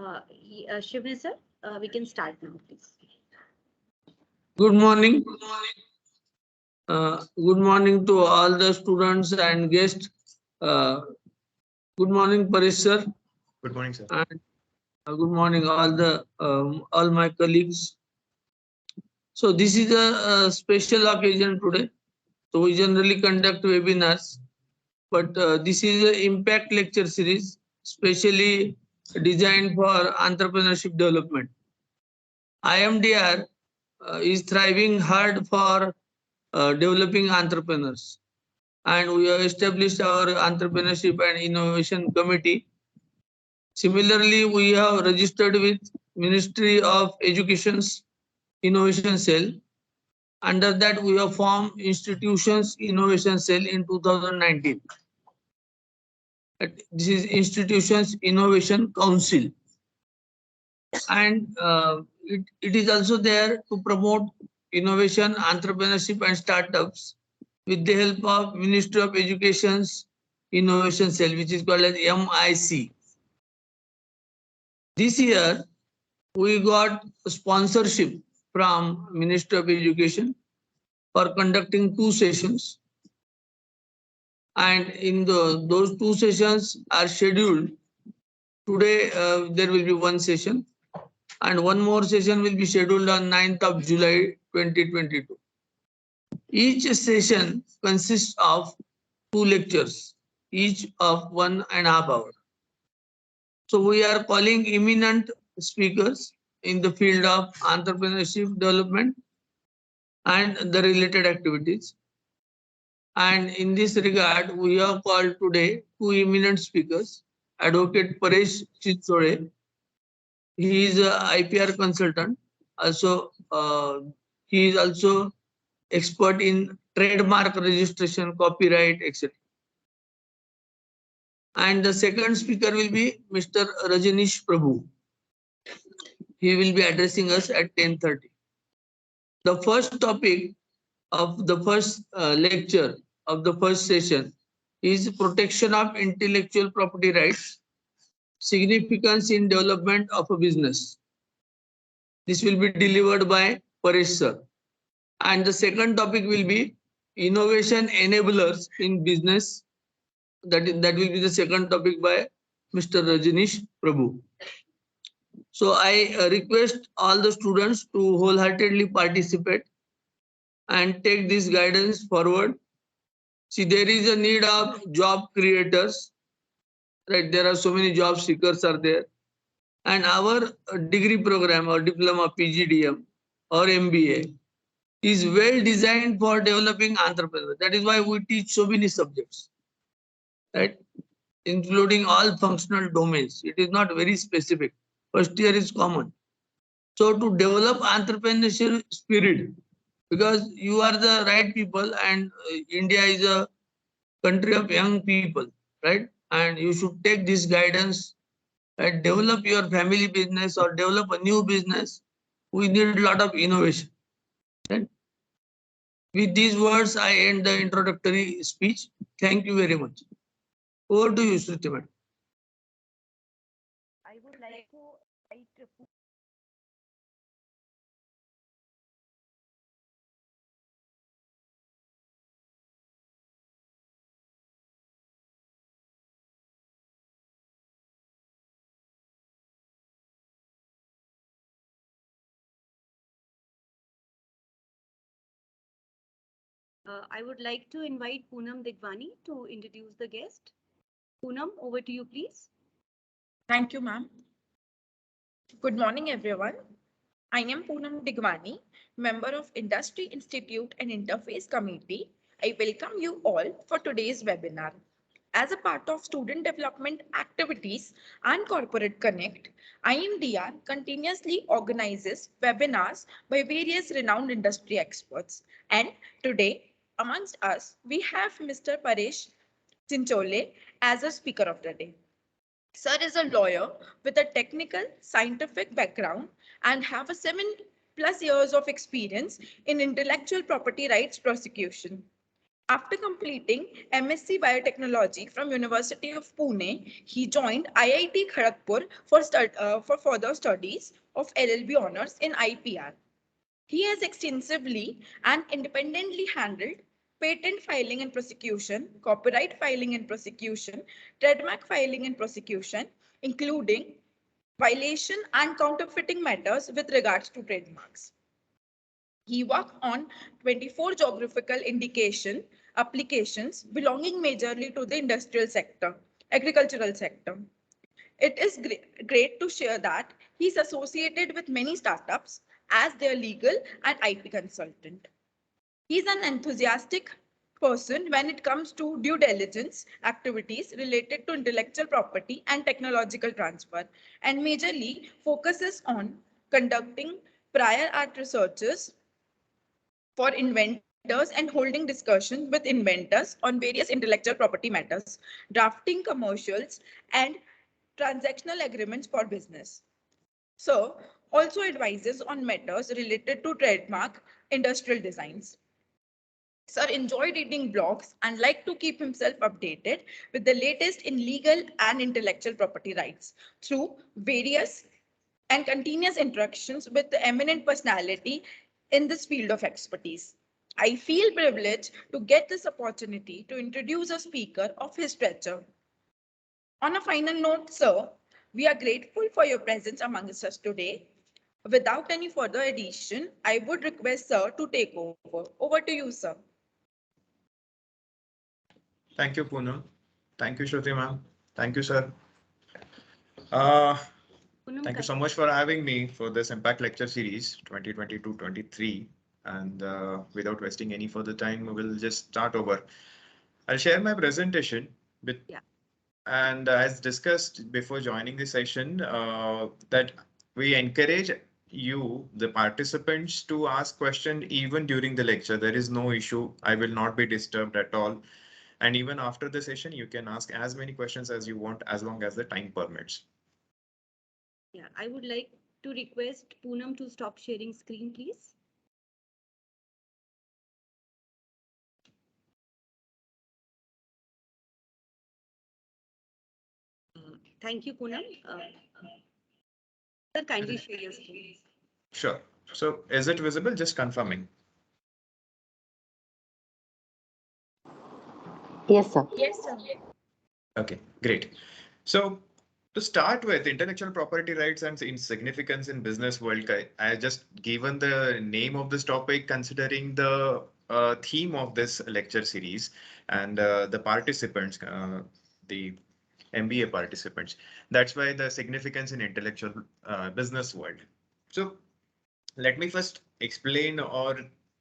Shivni sir, we can start now, please. Good morning. Good morning to all the students and guests. Uh, Good morning, Paresh sir. Good morning, sir. And good morning, all my colleagues. So this is a special occasion today. So we generally conduct webinars, but this is an impact lecture series, specially designed for entrepreneurship development. IMDR is thriving hard for developing entrepreneurs, and we have established our entrepreneurship and innovation committee. Similarly, we have registered with Ministry of Education's Innovation Cell. Under that, we have formed Institutions Innovation Cell in 2019. This is Institutions Innovation Council, and it is also there to promote innovation, entrepreneurship, and startups with the help of Ministry of Education's Innovation Cell, which is called as MIC. This year, we got sponsorship from Ministry of Education for conducting 2 sessions. And in those 2 sessions are scheduled. Today, there will be 1 session, and 1 more session will be scheduled on 9th of July 2022. Each session consists of 2 lectures, each of 1.5 hours. So we are calling eminent speakers in the field of entrepreneurship development and the related activities. And in this regard, we have called today 2 eminent speakers, Advocate Paresh Chitsole. He is a IPR consultant. Also, he is also expert in trademark registration, copyright, etc. And the second speaker will be Mr. Rajnish Prabhu. He will be addressing us at 10:30. The first topic of the first lecture of the first session is protection of intellectual property rights, significance in development of a business. This will be delivered by Paresh sir. And the second topic will be innovation enablers in business. That will be the second topic by Mr. Rajnish Prabhu. So I request all the students to wholeheartedly participate and take this guidance forward. See, there is a need of job creators, right? There are so many job seekers are there. And our degree program or diploma, PGDM or MBA is well designed for developing entrepreneurs. That is why we teach so many subjects, right? Including all functional domains. It is not very specific. First year is common. So to develop entrepreneurial spirit, because you are the right people, and India is a country of young people, right? And you should take this guidance and develop your family business or develop a new business. We need a lot of innovation. Right? With these words, I end the introductory speech. Thank you very much. Over to you, Shruti madam. I would like to invite I would like to invite Poonam Digwani to introduce the guest. Poonam, over to you, please. Thank you, ma'am. Good morning, everyone. I am Poonam Digwani, member of Industry Institute and Interface Committee. I welcome you all for today's webinar. As a part of student development activities and Corporate Connect, IMDR continuously organizes webinars by various renowned industry experts. And today, amongst us, we have Mr. Paresh Chinchole as a speaker of the day. Sir is a lawyer with a technical scientific background and have a 7+ years of experience in intellectual property rights prosecution. After completing MSc Biotechnology from University of Pune, he joined IIT Kharagpur for further studies of LLB honors in IPR. He has extensively and independently handled patent filing and prosecution, copyright filing and prosecution, trademark filing and prosecution, including violation and counterfeiting matters with regards to trademarks. He worked on 24 geographical indication applications belonging majorly to the industrial sector, agricultural sector. It is great to share that he's associated with many startups as their legal and IP consultant. He's an enthusiastic person when it comes to due diligence activities related to intellectual property and technological transfer, and majorly focuses on conducting prior art researches for inventors and holding discussions with inventors on various intellectual property matters, drafting commercials and transactional agreements for business. So, also advises on matters related to trademark industrial designs. Sir enjoyed reading blogs and liked to keep himself updated with the latest in legal and intellectual property rights through various and continuous interactions with the eminent personality in this field of expertise. I feel privileged to get this opportunity to introduce a speaker of his stature. On a final note, sir, we are grateful for your presence amongst us today. Without any further addition, I would request sir to take over. Over to you, sir. Thank you, Poonam. Thank you, Shruti ma'am. Thank you, sir. Uh, Poonam, Thank you so much for having me for this Impact Lecture Series 2022-23. And without wasting any further time, we will just start over. I'll share my presentation with, Yeah. and as discussed before joining the session, that we encourage you, the participants, to ask questions even during the lecture. There is no issue. I will not be disturbed at all. And even after the session, you can ask as many questions as you want, as long as the time permits. Yeah, I would like to request Poonam to stop sharing screen, please. Thank you, Poonam. Sir, kindly share your screen. Sure. So is it visible? Just confirming. Yes, sir. Yes, sir. Okay, great. So to start with, intellectual property rights and its significance in business world, I just given the name of this topic considering the theme of this lecture series and the participants, the MBA participants. That's why the significance in intellectual business world. So let me first explain or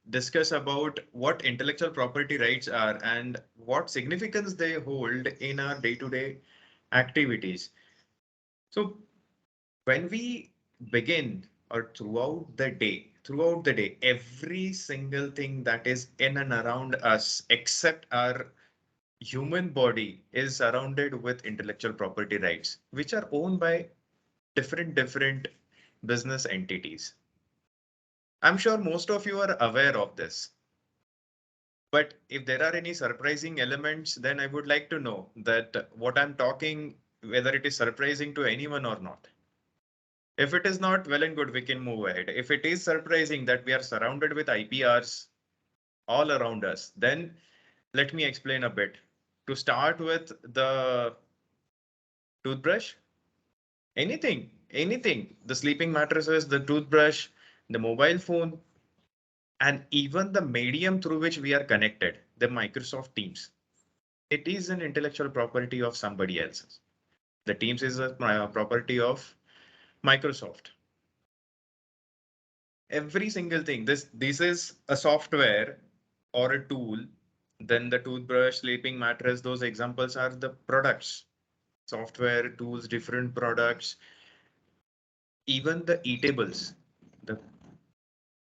discuss about what intellectual property rights are and what significance they hold in our day-to-day activities. So when we begin or throughout the day, every single thing that is in and around us, except our human body, is surrounded with intellectual property rights, which are owned by different business entities. I'm sure most of you are aware of this. But if there are any surprising elements, then I would like to know that what I'm talking, whether it is surprising to anyone or not. If it is not, well and good, we can move ahead. If it is surprising that we are surrounded with IPRs all around us, then let me explain a bit. To start with, the toothbrush, anything, the sleeping mattresses, the toothbrush, the mobile phone, and even the medium through which we are connected, the Microsoft Teams. It is an intellectual property of somebody else's. The Teams is a property of Microsoft. Every single thing, this is a software or a tool. Then the toothbrush, sleeping mattress, those examples are the products, software, tools, different products, even the eatables, the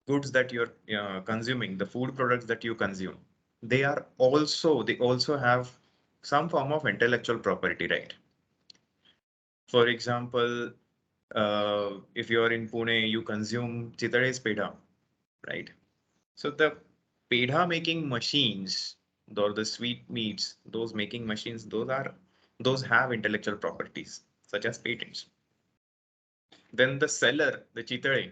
goods that you're consuming, the food products that you consume, they also have some form of intellectual property right. For example, if you're in Pune, you consume Chitade's peda, right? So the peda making machines or the sweet meats, those making machines, those have intellectual properties such as patents. Then the seller, the chitare,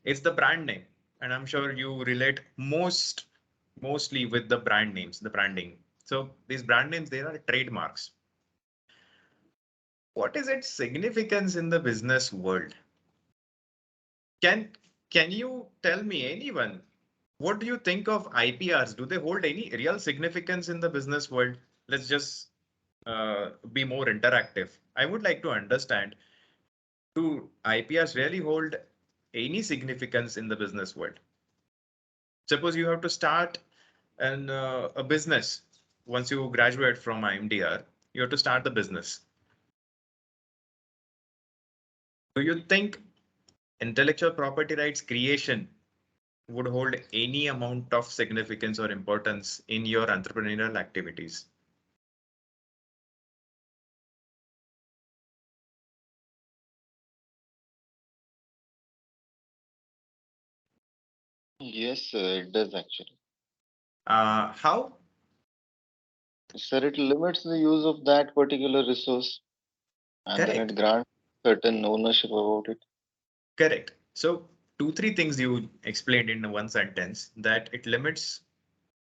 it's the brand name, and I'm sure you relate mostly with the brand names, the branding. So these brand names, they are trademarks. What is its significance in the business world? Can can you tell me, anyone, what do you think of IPRs? Do they hold any real significance in the business world? Let's just be more interactive. I would like to understand, do IPRs really hold any significance in the business world? Suppose you have to start a business once you graduate from IMDR, you have to start the business. Do you think intellectual property rights creation would hold any amount of significance or importance in your entrepreneurial activities? Yes, sir, it does actually. How? Sir, it limits the use of that particular resource and then Correct. it grants certain ownership about it. Correct. So two, three things you explained in one sentence, that it limits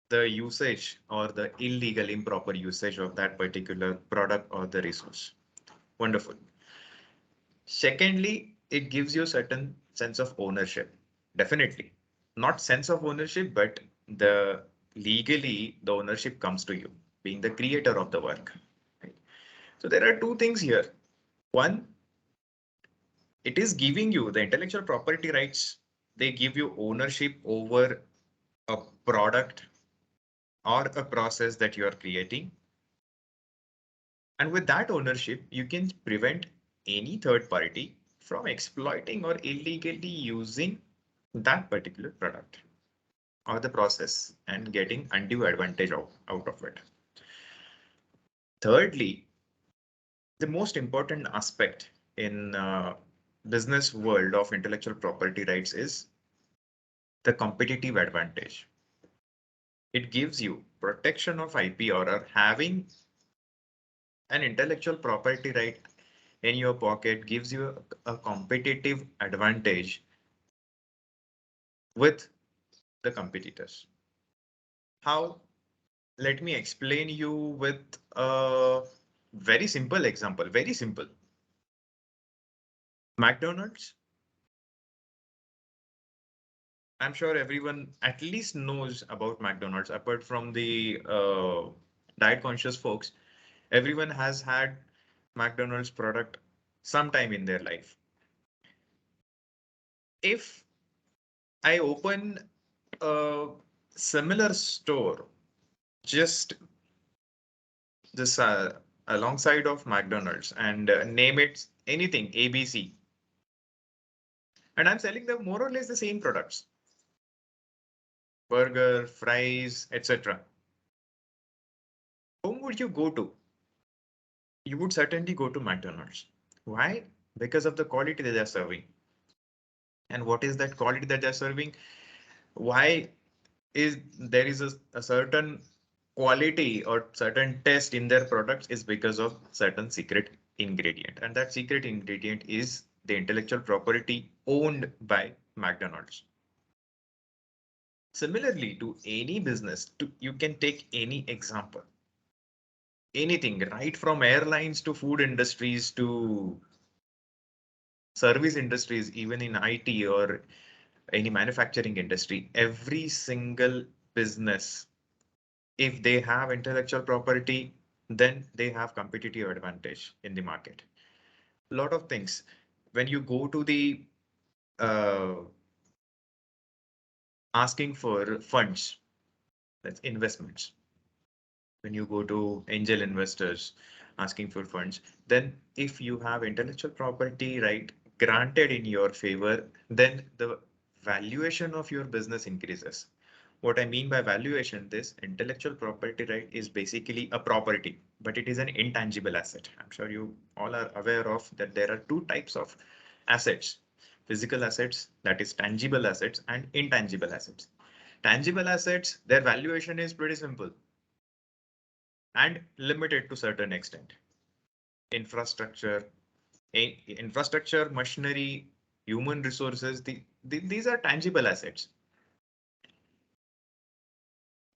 the usage or the illegal, improper usage of that particular product or the resource. Wonderful. Secondly, it gives you a certain sense of ownership. Definitely. Not sense of ownership, but the legally the ownership comes to you, being the creator of the work. Right? So there are two things here. One, it is giving you the intellectual property rights. They give you ownership over a product or a process that you are creating. And with that ownership, you can prevent any third party from exploiting or illegally using that particular product or the process and getting undue advantage out of it. Thirdly, the most important aspect in business world of intellectual property rights is the competitive advantage. It gives you protection of IP, or having an intellectual property right in your pocket gives you a competitive advantage with the competitors. How? Let me explain you with a very simple example. Very simple. McDonald's. I'm sure everyone at least knows about McDonald's. Apart from the diet conscious folks, everyone has had McDonald's product sometime in their life. If I open a similar store just this alongside of McDonald's and name it anything ABC, and I'm selling them more or less the same products, burger, fries, etc. Whom would you go to? You would certainly go to McDonald's. Why? Because of the quality that they're serving. And what is that quality that they're serving? Why is there is a certain quality or certain test in their products is because of certain secret ingredient, and that secret ingredient is the intellectual property owned by McDonald's. Similarly to any business, you can take any example, anything, right from airlines to food industries to service industries, even in IT or any manufacturing industry, every single business, if they have intellectual property, then they have competitive advantage in the market. A lot of things. When you go to the uh, asking for funds, that's investments. When you go to angel investors asking for funds, then if you have intellectual property right granted in your favor, then the valuation of your business increases. What I mean by valuation, this intellectual property right is basically a property, but it is an intangible asset. I'm sure you all are aware of that there are two types of assets: physical assets, that is tangible assets, and intangible assets. Tangible assets, their valuation is pretty simple and limited to certain extent. Infrastructure, infrastructure, machinery, human resources, these are tangible assets.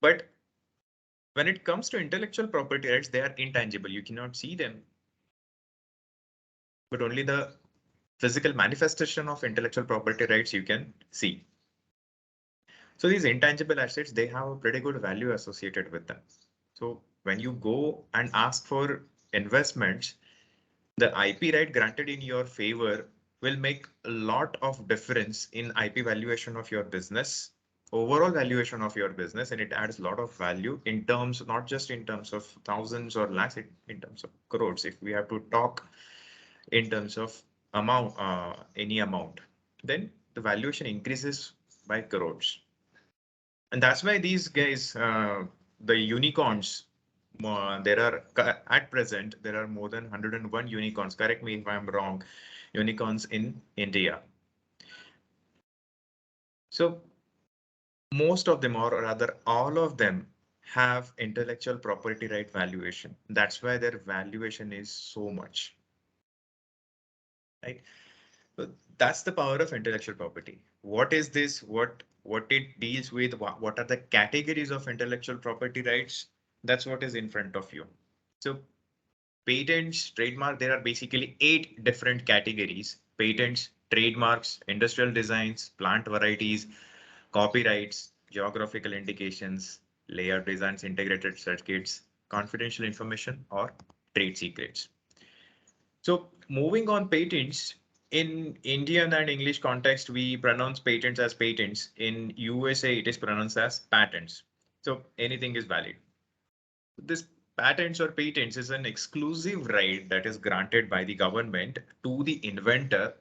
But when it comes to intellectual property rights, they are intangible. You cannot see them, but only the physical manifestation of intellectual property rights you can see. So these intangible assets, they have a pretty good value associated with them. So when you go and ask for investments, the IP right granted in your favor will make a lot of difference in IP valuation of your business, overall valuation of your business, and it adds a lot of value in terms, not just in terms of thousands or lakhs, in terms of crores. If we have to talk in terms of amount, any amount, then the valuation increases by crores. And that's why these guys, the unicorns, there are at present, there are more than 101 unicorns. Correct me if I'm wrong, unicorns in India. So most of them, or rather all of them, have intellectual property right valuation. That's why their valuation is so much. Right? So that's the power of intellectual property. What is this? What it deals with? What are the categories of intellectual property rights? That's what is in front of you. So patents, trademark, there are basically 8 different categories: patents, trademarks, industrial designs, plant varieties, copyrights, geographical indications, layout designs, integrated circuits, confidential information, or trade secrets. So moving on, patents, in Indian and English context, we pronounce patents as patents. In USA, it is pronounced as patents. So anything is valid. This patents or patents is an exclusive right that is granted by the government to the inventor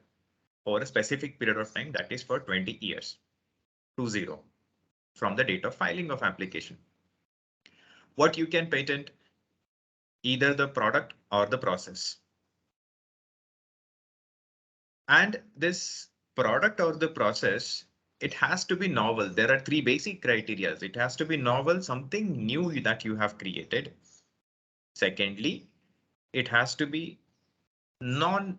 for a specific period of time, that is for 20 years, 20, from the date of filing of application. What you can patent? Either the product or the process. And this product or the process, it has to be novel. There are 3 basic criteria. It has to be novel, something new that you have created. Secondly, it has to be non-obvious,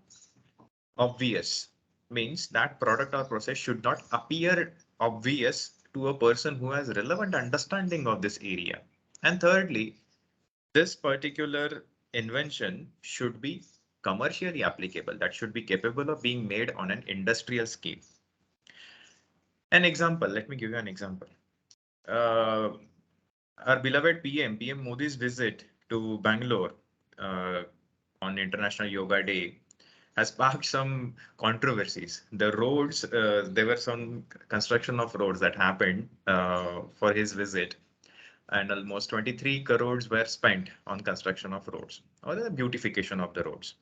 means that product or process should not appear obvious to a person who has relevant understanding of this area. And thirdly, this particular invention should be commercially applicable, that should be capable of being made on an industrial scale. An example, let me give you an example. Our beloved PM Modi's visit to Bangalore on International Yoga Day has sparked some controversies. The roads, there were some construction of roads that happened for his visit, and almost 23 crores were spent on construction of roads or the beautification of the roads.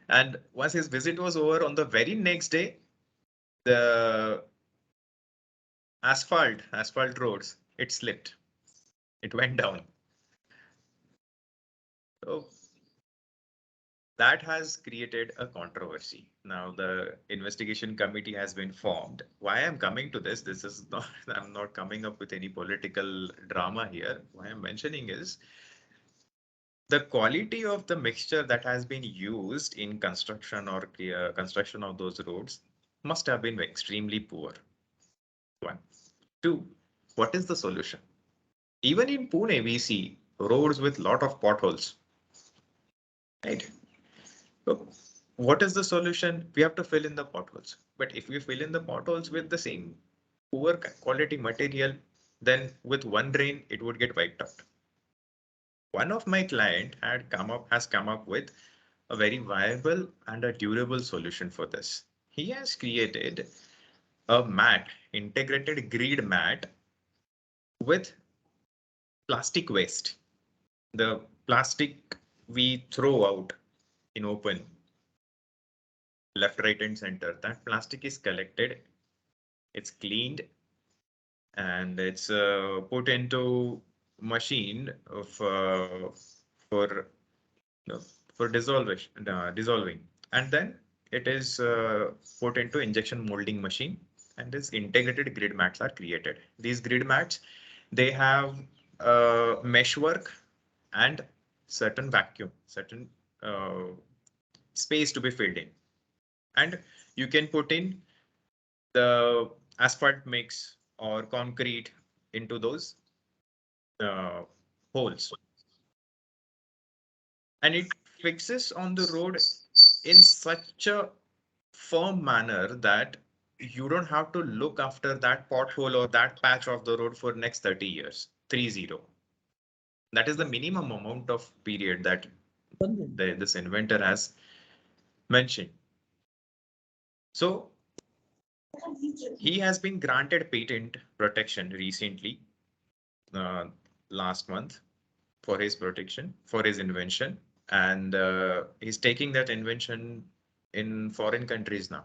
And once his visit was over, on the very next day, the asphalt roads, it slipped. It went down. So that has created a controversy. Now the investigation committee has been formed. Why I'm coming to this is not, I'm not coming up with any political drama here. Why I'm mentioning is the quality of the mixture that has been used in construction or construction of those roads must have been extremely poor. 1. 2. What is the solution? Even in Pune, we see roads with lot of potholes. Right? So what is the solution? We have to fill in the potholes. But if we fill in the potholes with the same poor quality material, then with one rain, it would get wiped out. One of my client has come up with a very viable and a durable solution for this. He has created a mat, integrated grid mat with plastic waste. The plastic we throw out in open, left, right, and center, that plastic is collected, it's cleaned, and it's put into machine for for dissolving, and then it is put into injection molding machine, and these integrated grid mats are created. These grid mats, they have meshwork and certain vacuum, certain space to be filled in. And you can put in the asphalt mix or concrete into those holes. And it fixes on the road in such a firm manner that you don't have to look after that pothole or that patch of the road for next 30 years. 30. That is the minimum amount of period that this inventor has mentioned. So he has been granted patent protection recently, last month, for his protection, for his invention. And he's taking that invention in foreign countries now.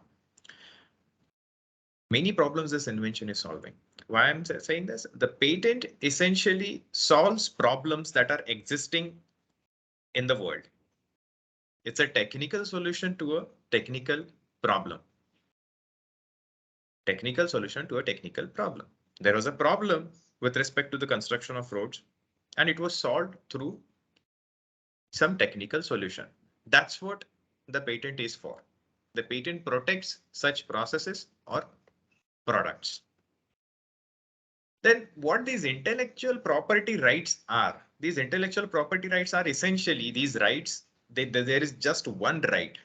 Many problems this invention is solving. Why I'm saying this? The patent essentially solves problems that are existing in the world. It's a technical solution to a technical problem. Technical solution to a technical problem. There was a problem with respect to the construction of roads, and it was solved through some technical solution. That's what the patent is for. The patent protects such processes or products. Then what these intellectual property rights are? These intellectual property rights are essentially these rights. There is just one right.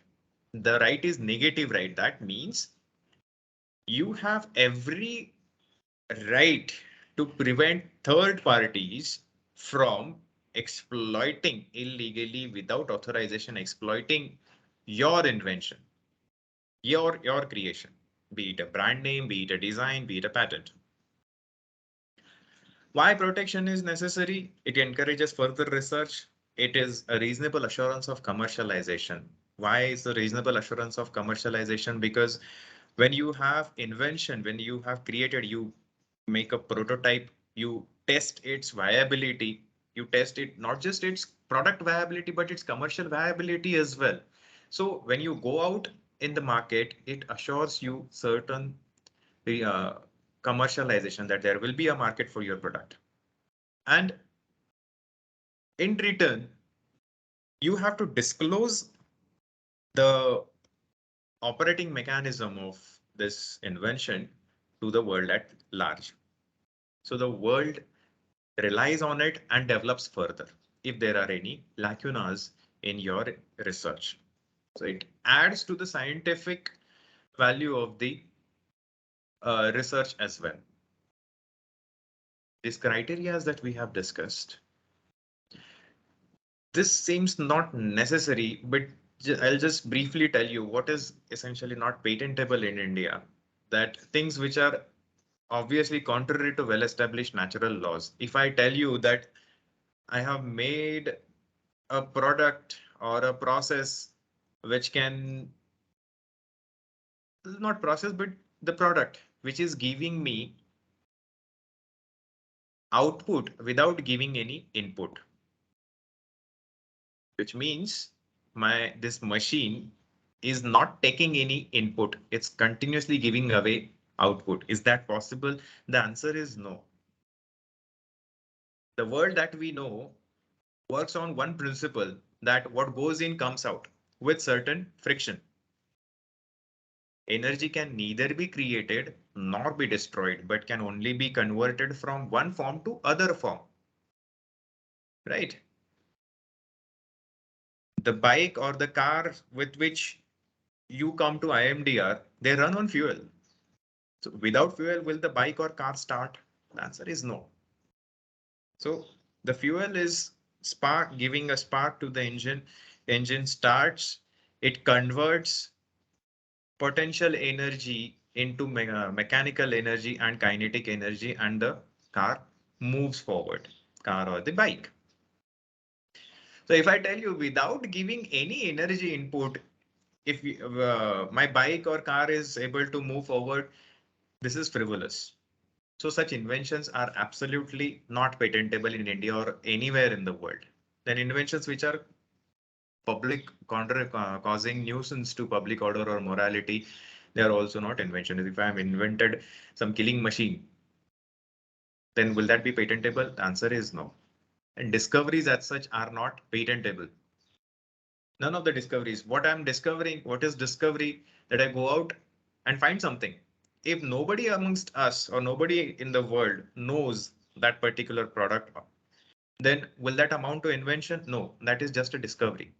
The right is negative right. That means you have every right to prevent third parties from exploiting illegally without authorization, exploiting your invention, your creation, be it a brand name, be it a design, be it a patent. Why protection is necessary? It encourages further research. It is a reasonable assurance of commercialization. Why is the reasonable assurance of commercialization? Because when you have invention, when you have created, you make a prototype, you test its viability, you test it, not just its product viability, but its commercial viability as well. So when you go out in the market, it assures you certain commercialization, that there will be a market for your product. And in return, you have to disclose the operating mechanism of this invention to the world at large. So the world relies on it and develops further if there are any lacunas in your research. So it adds to the scientific value of the research as well. These criteria that we have discussed, this seems not necessary, but I'll just briefly tell you what is essentially not patentable in India. That things which are obviously contrary to well-established natural laws. If I tell you that I have made a product or a process which can, not process, but the product which is giving me output without giving any input, which means this machine is not taking any input. It's continuously giving away output. Is that possible? The answer is no. The world that we know works on one principle, that what goes in comes out with certain friction. Energy can neither be created nor be destroyed, but can only be converted from one form to other form. Right? The bike or the car with which you come to IMDR, they run on fuel. So without fuel, will the bike or car start? The answer is no. So the fuel is spark, giving a spark to the engine. Engine starts, it converts potential energy into mechanical energy and kinetic energy, and the car moves forward, car or the bike. So if I tell you without giving any energy input, if my bike or car is able to move forward, this is frivolous. So such inventions are absolutely not patentable in India or anywhere in the world. Then inventions which are public causing nuisance to public order or morality, They are also not inventions. If I have invented some killing machine, then will that be patentable? The answer is no. And discoveries as such are not patentable. None of the discoveries. What I'm discovering, what is discovery? That I go out and find something. If nobody amongst us or nobody in the world knows that particular product, then will that amount to invention? No, that is just a discovery.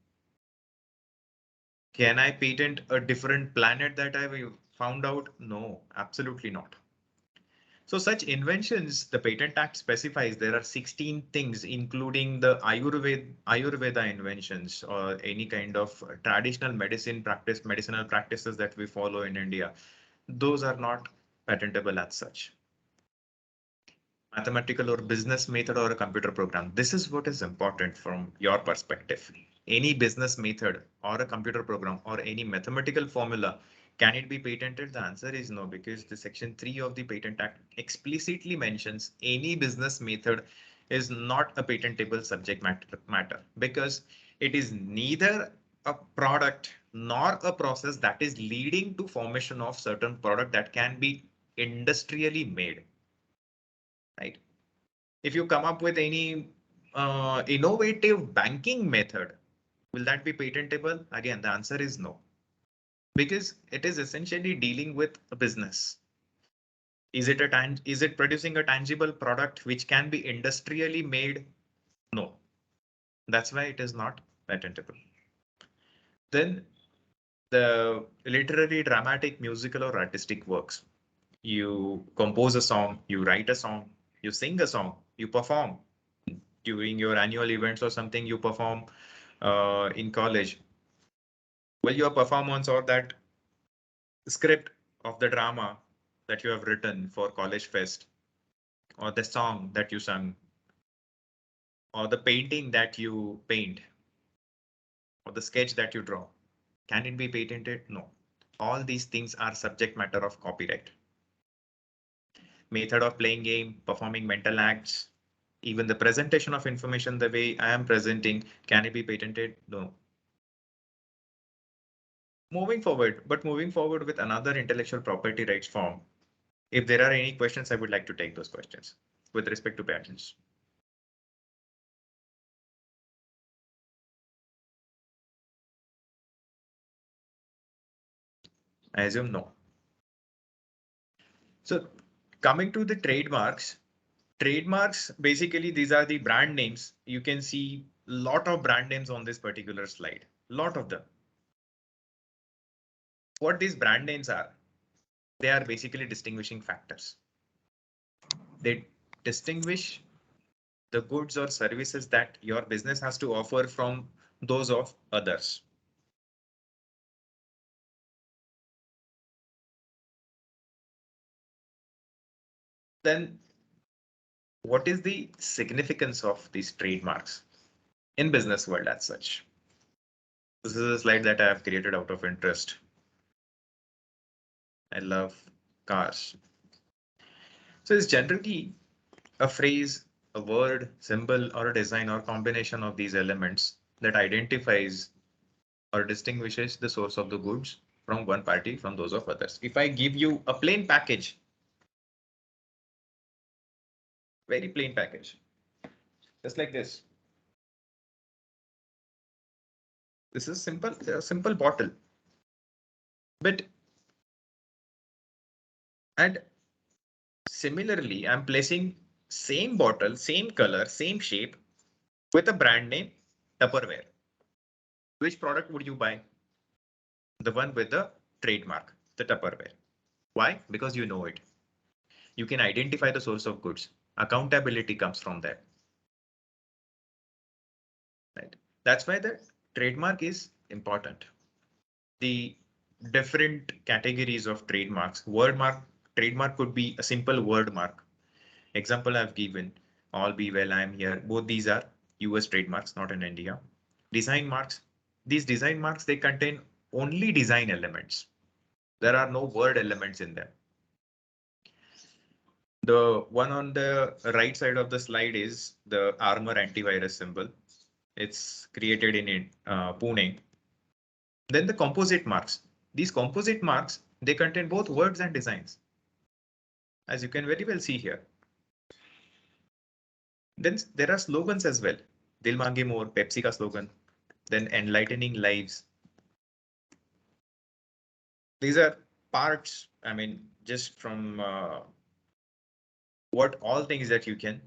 Can I patent a different planet that I found out? No, absolutely not. So such inventions, the Patent Act specifies there are 16 things, including the Ayurveda inventions or any kind of traditional medicinal practices that we follow in India. Those are not patentable as such. Mathematical or business method or a computer program. This is what is important from your perspective. Any business method or a computer program or any mathematical formula, can it be patented? The answer is no, because the section 3 of the Patent Act explicitly mentions any business method is not a patentable subject matter because it is neither a product nor a process that is leading to formation of certain product that can be industrially made. Right? If you come up with any innovative banking method, will that be patentable? Again, the answer is no, because it is essentially dealing with a business. Is it producing a tangible product which can be industrially made? No, that's why it is not patentable. Then the literary, dramatic, musical, or artistic works. You compose a song, you write a song, you sing a song, you perform during your annual events or something you perform in college. Well, your performance or that script of the drama that you have written for college fest, or the song that you sung, or the painting that you paint, or the sketch that you draw, can it be patented? No. All these things are subject matter of copyright. Method of playing game, performing mental acts, even the presentation of information the way I am presenting, can it be patented? No. Moving forward with another intellectual property rights form. If there are any questions, I would like to take those questions with respect to patents. I assume no. So coming to the trademarks, basically these are the brand names. You can see a lot of brand names on this particular slide, lot of them. What these brand names are, they are basically distinguishing factors. They distinguish the goods or services that your business has to offer from those of others. Then what is the significance of these trademarks in business world as such? This is a slide that I have created out of interest. I love cars. So it's generally a phrase, a word, symbol, or a design or combination of these elements that identifies or distinguishes the source of the goods from one party from those of others. If I give you a plain package, very plain package, just like this. This is simple, a simple bottle. But and similarly, I'm placing same bottle, same color, same shape with a brand name Tupperware. Which product would you buy? The one with the trademark, the Tupperware. Why? Because you know it. You can identify the source of goods. Accountability comes from there. Right. That's why the trademark is important. The different categories of trademarks. Trademark could be a simple word mark. Example I've given, all be well, I'm here. Both these are US trademarks, not in India. Design marks. These design marks, they contain only design elements. There are no word elements in them. The one on the right side of the slide is the Armor antivirus symbol. It's created in Pune. Then the composite marks. These composite marks, They contain both words and designs, as you can very well see here. Then there are slogans as well. Dil Mange More, Pepsi ka slogan. Then enlightening lives. These are parts, I mean, just from what all things that you can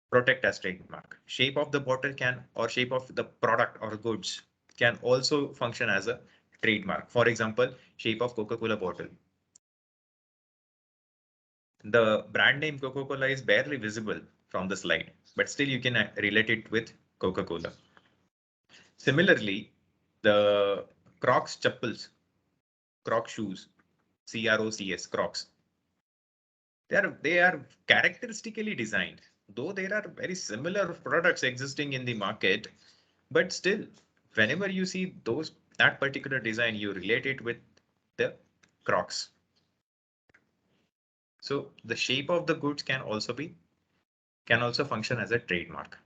protect as trademark. Shape of the bottle can, or shape of the product or goods can also function as a trademark. For example, shape of Coca-Cola bottle. The brand name Coca-Cola is barely visible from the slide, but still you can relate it with Coca-Cola. Similarly, the Crocs chappals, Croc shoes, CROCS, Crocs. They are characteristically designed, though there are very similar products existing in the market, but still, whenever you see that particular design, you relate it with the Crocs. So the shape of the goods can also function as a trademark.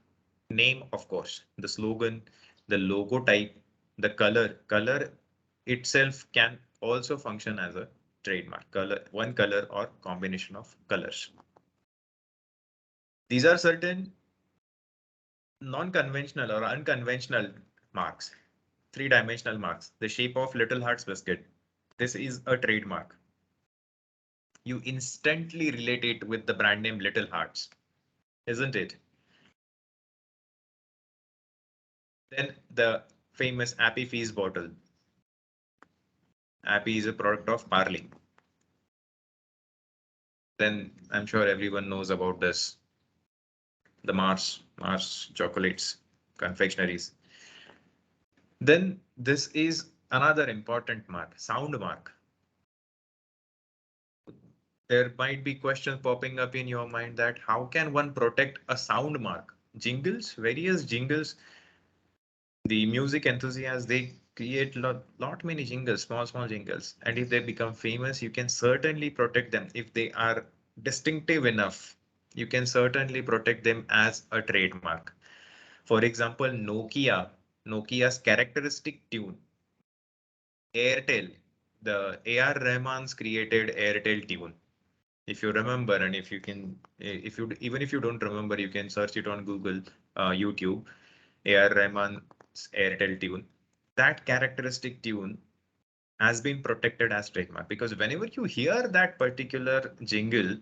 Name, of course, the slogan, the logo type, the color itself can also function as a trademark. One color or combination of colors. These are certain non-conventional or unconventional marks, three-dimensional marks. The shape of Little Hearts biscuit. This is a trademark. You instantly relate it with the brand name Little Hearts, isn't it? Then the famous Appy Fizz bottle. Appy is a product of Parley. Then I'm sure everyone knows about this. The Mars chocolates, confectionaries. Then this is another important mark, sound mark. There might be questions popping up in your mind that how can one protect a sound mark? Jingles, various jingles. The music enthusiasts, they create lot many jingles, small jingles. And if they become famous, you can certainly protect them. If they are distinctive enough, you can certainly protect them as a trademark. For example, Nokia's characteristic tune, Airtel, the AR Rahman's created Airtel tune. If you remember, and if you can, even if you don't remember, you can search it on Google, YouTube, AR Rahman's Airtel tune. That characteristic tune has been protected as trademark because whenever you hear that particular jingle,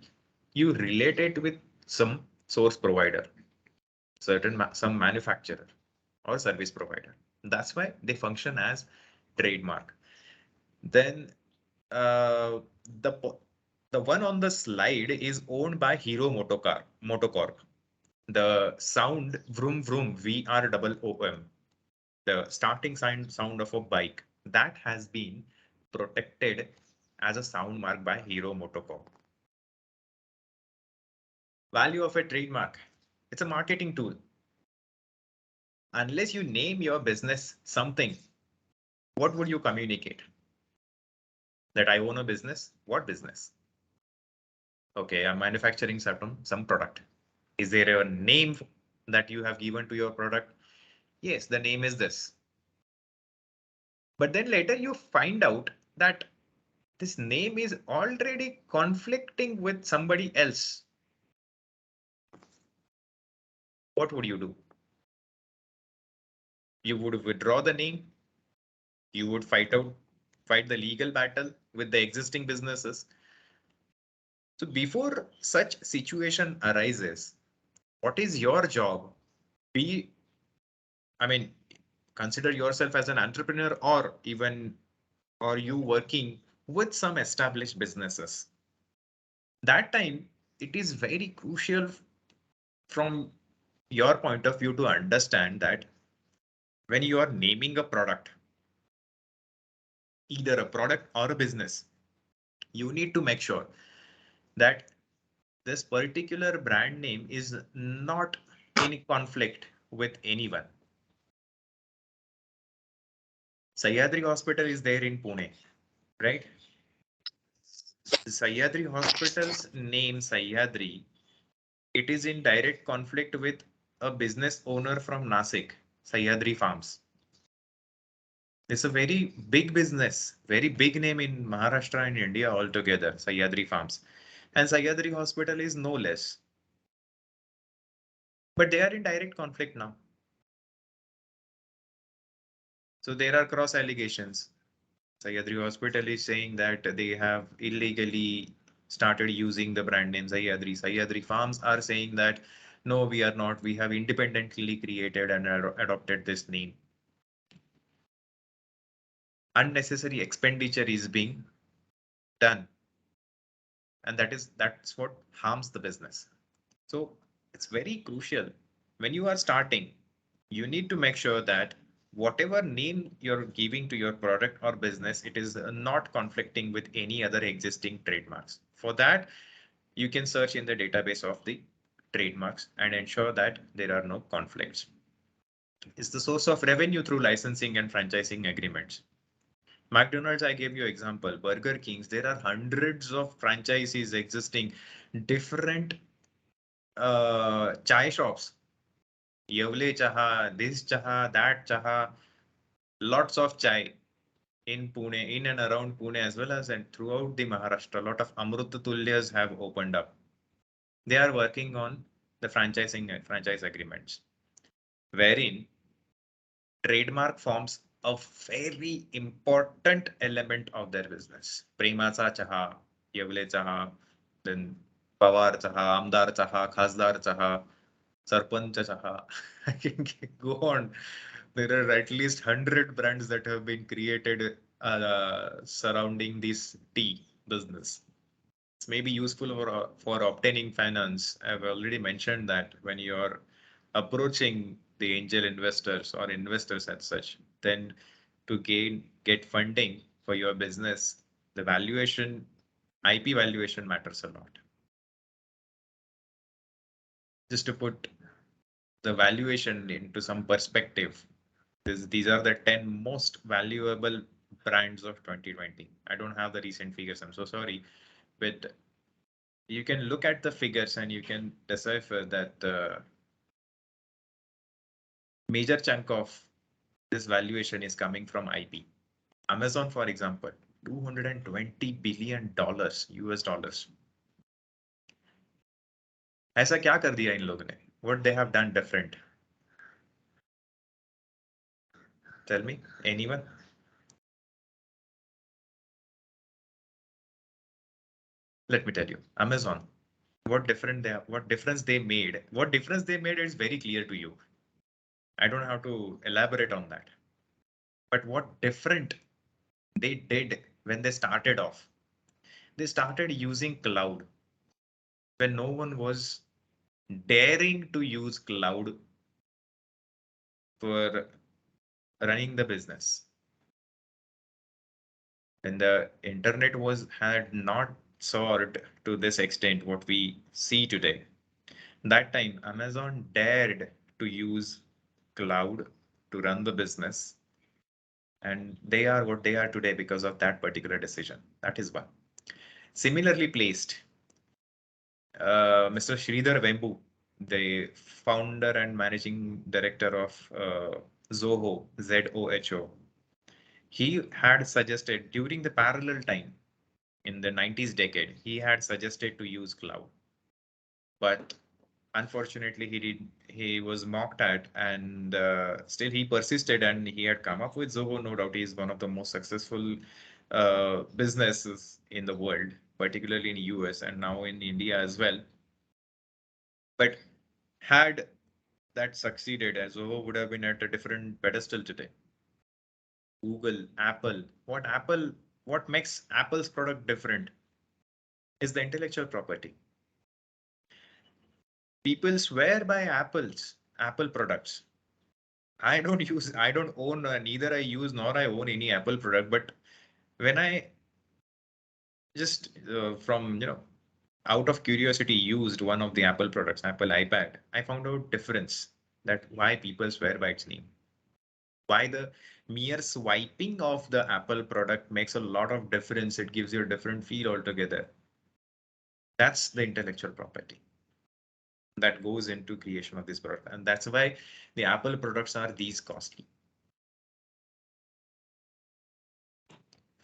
you relate it with some source provider, some manufacturer or service provider. That's why they function as trademark. Then uh, the one on the slide is owned by Hero Motocorp. The sound vroom vroom VROOM, the starting sound of a bike, that has been protected as a sound mark by Hero Motocorp. Value of a trademark. It's a marketing tool. Unless you name your business something, what would you communicate? That I own a business? What business? Okay, I'm manufacturing some product. Is there a name that you have given to your product? Yes, the name is this. But then later you find out that this name is already conflicting with somebody else. What would you do? You would withdraw the name. You would fight the legal battle with the existing businesses. So before such situation arises, what is your job? Consider yourself as an entrepreneur or you working with some established businesses. That time, it is very crucial from your point of view to understand that when you are naming a product, either a product or a business, you need to make sure that this particular brand name is not in conflict with anyone. Sahyadri Hospital is there in Pune, right? The Sahyadri Hospital's name, Sahyadri, it is in direct conflict with a business owner from Nasik, Sahyadri Farms. It's a very big business, very big name in Maharashtra and India altogether, Sahyadri Farms. And Sahyadri Hospital is no less. But they are in direct conflict now. So there are cross allegations. Sahyadri Hospital is saying that they have illegally started using the brand name Sahyadri. Sahyadri Farms are saying that no, we are not. We have independently created and adopted this name. Unnecessary expenditure is being done, and that's what harms the business. So it's very crucial when you are starting, you need to make sure that whatever name you're giving to your product or business, it is not conflicting with any other existing trademarks. For that, you can search in the database of the trademarks and ensure that there are no conflicts. It's the source of revenue through licensing and franchising agreements. McDonald's, I gave you example. Burger Kings, there are hundreds of franchises existing, different chai shops. Yavle Chaha, this Chaha, that Chaha, lots of chai in Pune, in and around Pune as well as and throughout the Maharashtra. A lot of Amrut Tulyas have opened up. They are working on the franchising and franchise agreements, wherein trademark forms a very important element of their business. Premacha Chaha, Yavle Chaha, then Pawar Chaha, Amdar Chaha, Khasdar Chaha, Sarpanch Chaha. I can go on. There are at least 100 brands that have been created surrounding this tea business. It's maybe useful for obtaining finance. I've already mentioned that when you're approaching the angel investors or investors as such, then to get funding for your business, the valuation, IP valuation matters a lot. Just to put the valuation into some perspective, these are the 10 most valuable brands of 2020. I don't have the recent figures. I'm so sorry, but you can look at the figures and you can decipher that the major chunk of this valuation is coming from IP. Amazon, for example, $220 billion US dollars. ऐसा क्या कर दिया इन लोगों ने? What they have done different? Tell me, anyone? Let me tell you, Amazon. What difference they made? What difference they made is very clear to you. I don't have to elaborate on that. But what different they did when they started off? They started using cloud when no one was daring to use cloud for running the business. And the internet had not soared to this extent what we see today. That time, Amazon dared to use cloud to run the business. And they are what they are today because of that particular decision. That is one. Similarly placed, Mr. Sridhar Vembu, the founder and managing director of Zoho, ZOHO, he had suggested during the parallel time in the 90s decade, he had suggested to use cloud. But unfortunately, he was mocked at, and still he persisted, and he had come up with Zoho. No doubt, he is one of the most successful businesses in the world, particularly in US and now in India as well. But had that succeeded, Zoho would have been at a different pedestal today. Google, Apple, what makes Apple's product different is the intellectual property. People swear by Apple products. I don't own, neither I use nor I own any Apple product. But when I just from, out of curiosity used one of the Apple products, Apple iPad, I found out difference that why people swear by its name. Why the mere swiping of the Apple product makes a lot of difference. It gives you a different feel altogether. That's the intellectual property that goes into creation of this product. And that's why the Apple products are these costly.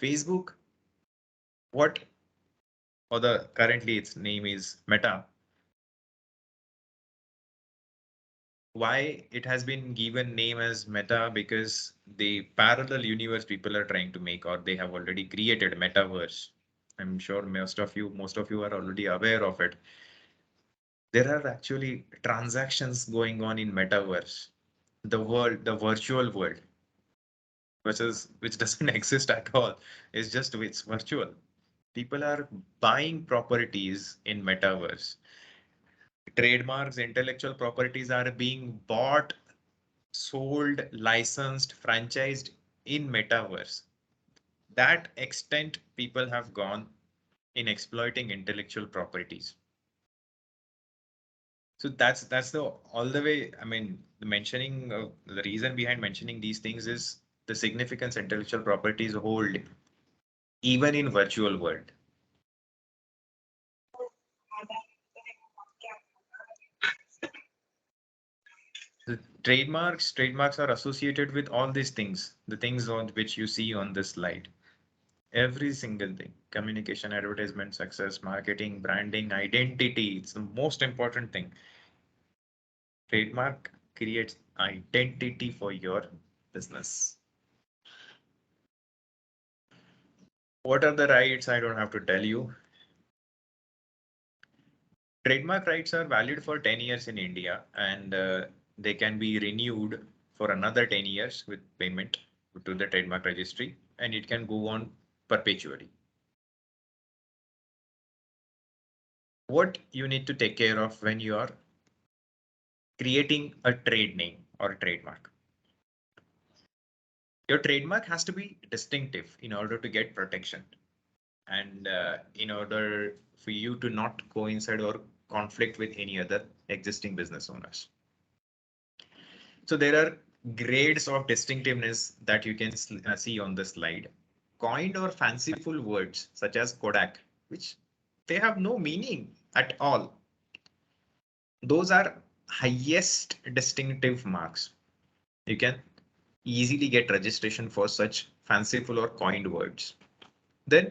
Facebook, what, or the currently its name is Meta. Why it has been given name as Meta? Because the parallel universe people are trying to make, or they have already created metaverse. I'm sure most of you are already aware of it. There are actually transactions going on in metaverse, the world, the virtual world, which doesn't exist at all. It's virtual. People are buying properties in metaverse. Trademarks, intellectual properties are being bought, sold, licensed, franchised in metaverse. That extent people have gone in exploiting intellectual properties. So that's the all the way. I mean, the reason behind mentioning these things is the significance intellectual properties hold even in virtual world. The trademarks are associated with all these things, the things on which you see on this slide. Every single thing: communication, advertisement, success, marketing, branding, identity. It's the most important thing. Trademark creates identity for your business. What are the rights? I don't have to tell you. Trademark rights are valid for 10 years in India, and they can be renewed for another 10 years with payment to the trademark registry, and it can go on perpetually. What you need to take care of when you are creating a trade name or a trademark. Your trademark has to be distinctive in order to get protection, and in order for you to not coincide or conflict with any other existing business owners. So there are grades of distinctiveness that you can see on the slide. Coined or fanciful words such as Kodak, which they have no meaning at all. Those are highest distinctive marks. You can easily get registration for such fanciful or coined words. Then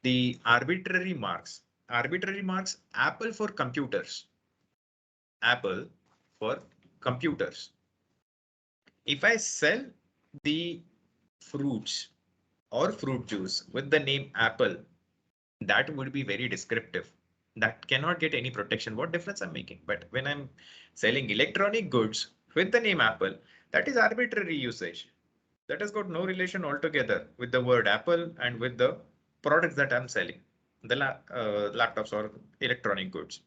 the arbitrary marks. Arbitrary marks, Apple for computers. Apple for computers. If I sell the fruits or fruit juice with the name Apple, that would be very descriptive. That cannot get any protection. What difference I'm making? But when I'm selling electronic goods with the name Apple, that is arbitrary usage. That has got no relation altogether with the word Apple and with the products that I'm selling, the laptops or electronic goods.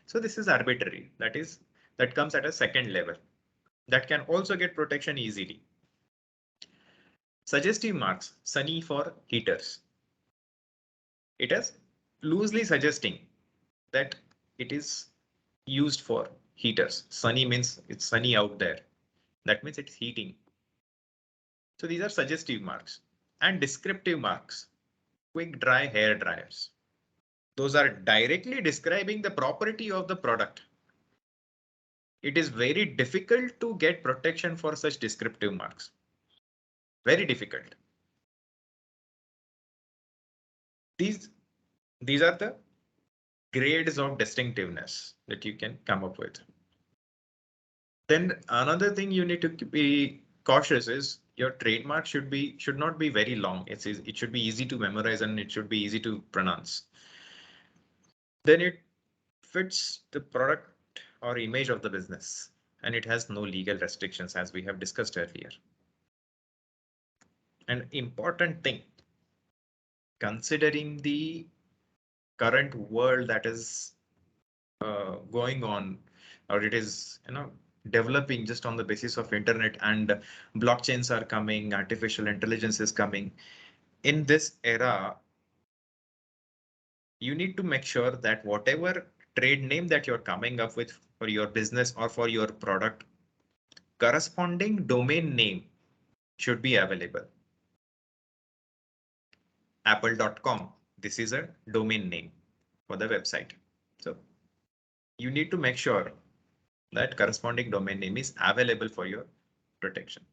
So this is arbitrary. That comes at a second level. That can also get protection easily. Suggestive marks, sunny for heaters. It is loosely suggesting that it is used for heaters. Sunny means it's sunny out there. That means it's heating. So these are suggestive marks. And descriptive marks, quick dry hair dryers. Those are directly describing the property of the product. It is very difficult to get protection for such descriptive marks. Very difficult. These are the grades of distinctiveness that you can come up with. Then another thing you need to be cautious is your trademark should not be very long. It should be easy to memorize and it should be easy to pronounce. Then it fits the product or image of the business, and it has no legal restrictions, as we have discussed earlier. An important thing, considering the current world that is going on, or it is developing just on the basis of internet, and blockchains are coming, artificial intelligence is coming. In this era, you need to make sure that whatever trade name that you're coming up with for your business or for your product, corresponding domain name should be available. Apple.com. This is a domain name for the website. So you need to make sure that corresponding domain name is available for your protection.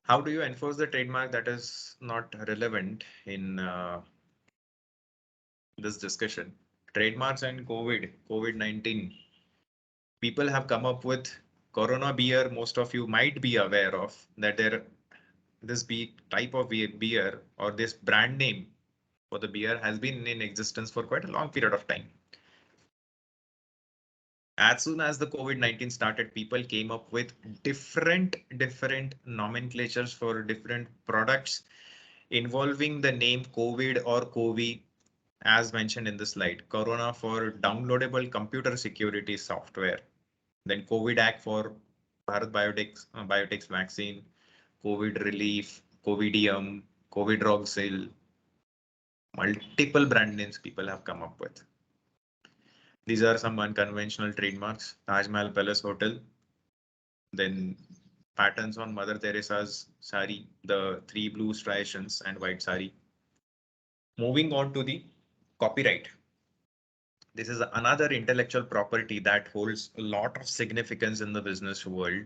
How do you enforce the trademark? That is not relevant in this discussion. Trademarks and COVID-19. People have come up with Corona beer. Most of you might be aware of that this type of beer or this brand name for the beer has been in existence for quite a long period of time. As soon as the COVID-19 started, people came up with different nomenclatures for different products involving the name COVID or COVID, as mentioned in the slide. Corona for downloadable computer security software. Then COVID for Bharat Biotech's vaccine, COVID relief, COVIDium, COVIDroxil, multiple brand names people have come up with. These are some unconventional trademarks. Taj Mahal Palace Hotel. Then patterns on Mother Teresa's sari, the 3 blue striations and white sari. Moving on to the copyright. This is another intellectual property that holds a lot of significance in the business world.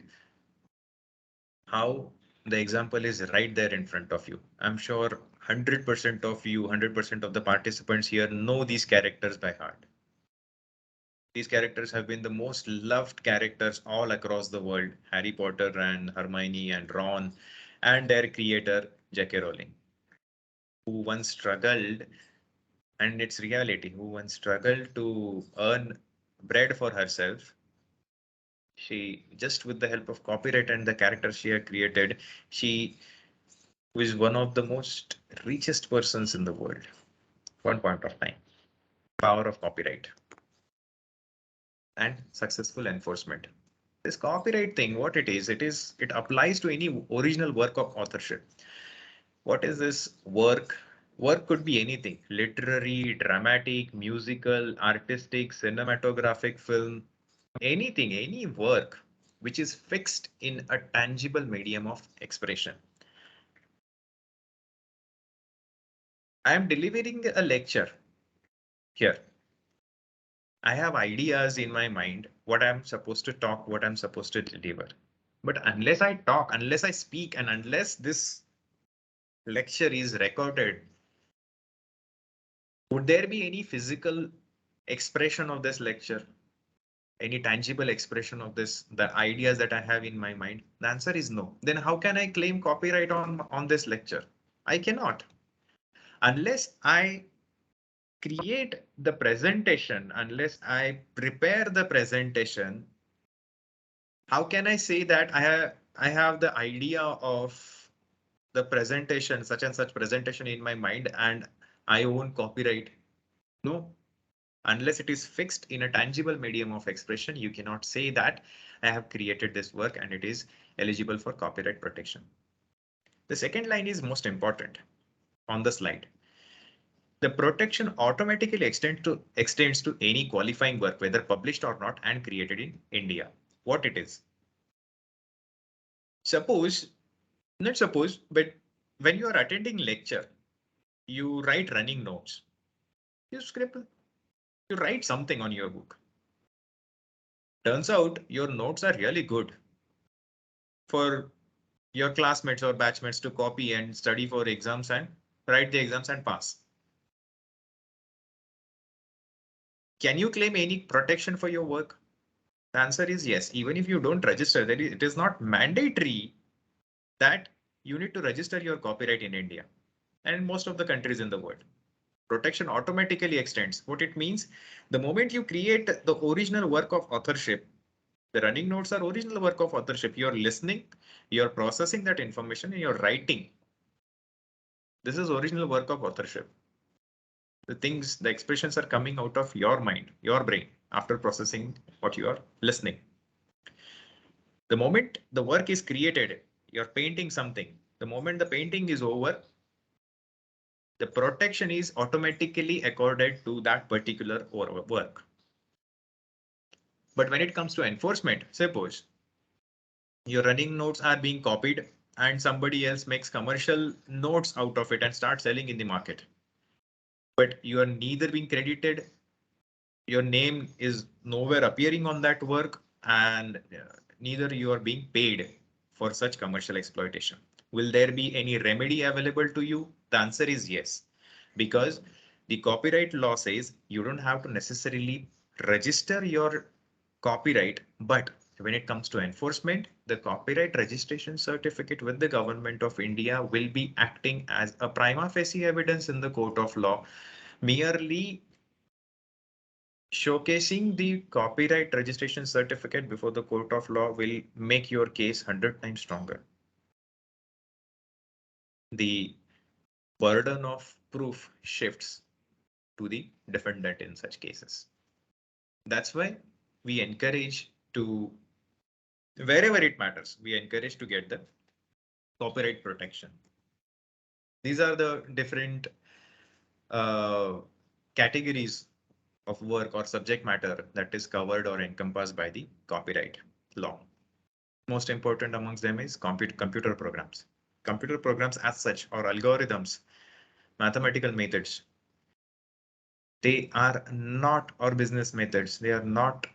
How the example is right there in front of you. I'm sure 100% of you, 100% of the participants here know these characters by heart. These characters have been the most loved characters all across the world. Harry Potter and Hermione and Ron and their creator, J.K. Rowling, who once struggled, and it's reality, who once struggled to earn bread for herself. She, just with the help of copyright and the characters she had created, she was one of the most richest persons in the world. One point of time. Power of copyright and successful enforcement. This copyright thing, what it is, it applies to any original work of authorship. What is this work? Work could be anything: literary, dramatic, musical, artistic, cinematographic, film, anything, any work which is fixed in a tangible medium of expression. I am delivering a lecture here. I have ideas in my mind, what I'm supposed to talk, what I'm supposed to deliver. But unless I talk, unless I speak, and unless this lecture is recorded, would there be any physical expression of this lecture? Any tangible expression of the ideas that I have in my mind? The answer is no. Then how can I claim copyright on this lecture? I cannot. Unless I create the presentation, unless I prepare the presentation, how can I say that I have the idea of the presentation, such and such presentation in my mind, and I own copyright? No, unless it is fixed in a tangible medium of expression, you cannot say that I have created this work and it is eligible for copyright protection. The second line is most important on the slide. The protection automatically extends to any qualifying work, whether published or not, and created in India. What it is? Suppose, not suppose, but when you are attending lecture, you write running notes. You scribble, you write something on your book. Turns out your notes are really good for your classmates or batchmates to copy and study for exams and write the exams and pass. Can you claim any protection for your work? The answer is yes. Even if you don't register, it is not mandatory that you need to register your copyright in India and most of the countries in the world. Protection automatically extends. What it means, the moment you create the original work of authorship, the running notes are original work of authorship. You're listening, you're processing that information, and you're writing. This is original work of authorship. The things, the expressions are coming out of your mind, your brain, after processing what you are listening. The moment the work is created, you're painting something. The moment the painting is over, the protection is automatically accorded to that particular work. But when it comes to enforcement, suppose your running notes are being copied and somebody else makes commercial notes out of it and starts selling in the market. But you are neither being credited, your name is nowhere appearing on that work, and neither you are being paid for such commercial exploitation. Will there be any remedy available to you? The answer is yes, because the copyright law says you don't have to necessarily register your copyright, but when it comes to enforcement, the copyright registration certificate with the government of India will be acting as a prima facie evidence in the court of law, merely showcasing the copyright registration certificate before the court of law will make your case 100 times stronger. The burden of proof shifts to the defendant in such cases. That's why we encourage to, wherever it matters, we encourage to get the copyright protection. These are the different categories of work or subject matter that is covered or encompassed by the copyright law. Most important amongst them is computer programs. Computer programs as such, or algorithms, mathematical methods, they are not, or business methods, they are not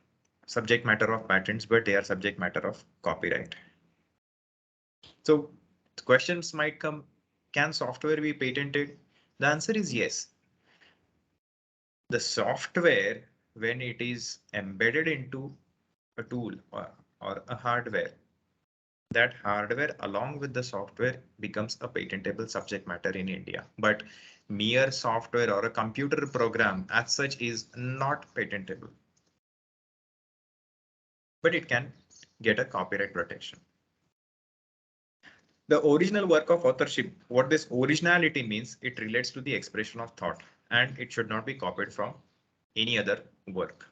subject matter of patents, but they are subject matter of copyright. So questions might come, can software be patented? The answer is yes. The software, when it is embedded into a tool or a hardware, that hardware along with the software becomes a patentable subject matter in India. But mere software or a computer program as such is not patentable, but it can get a copyright protection. The original work of authorship, what this originality means, it relates to the expression of thought, and it should not be copied from any other work.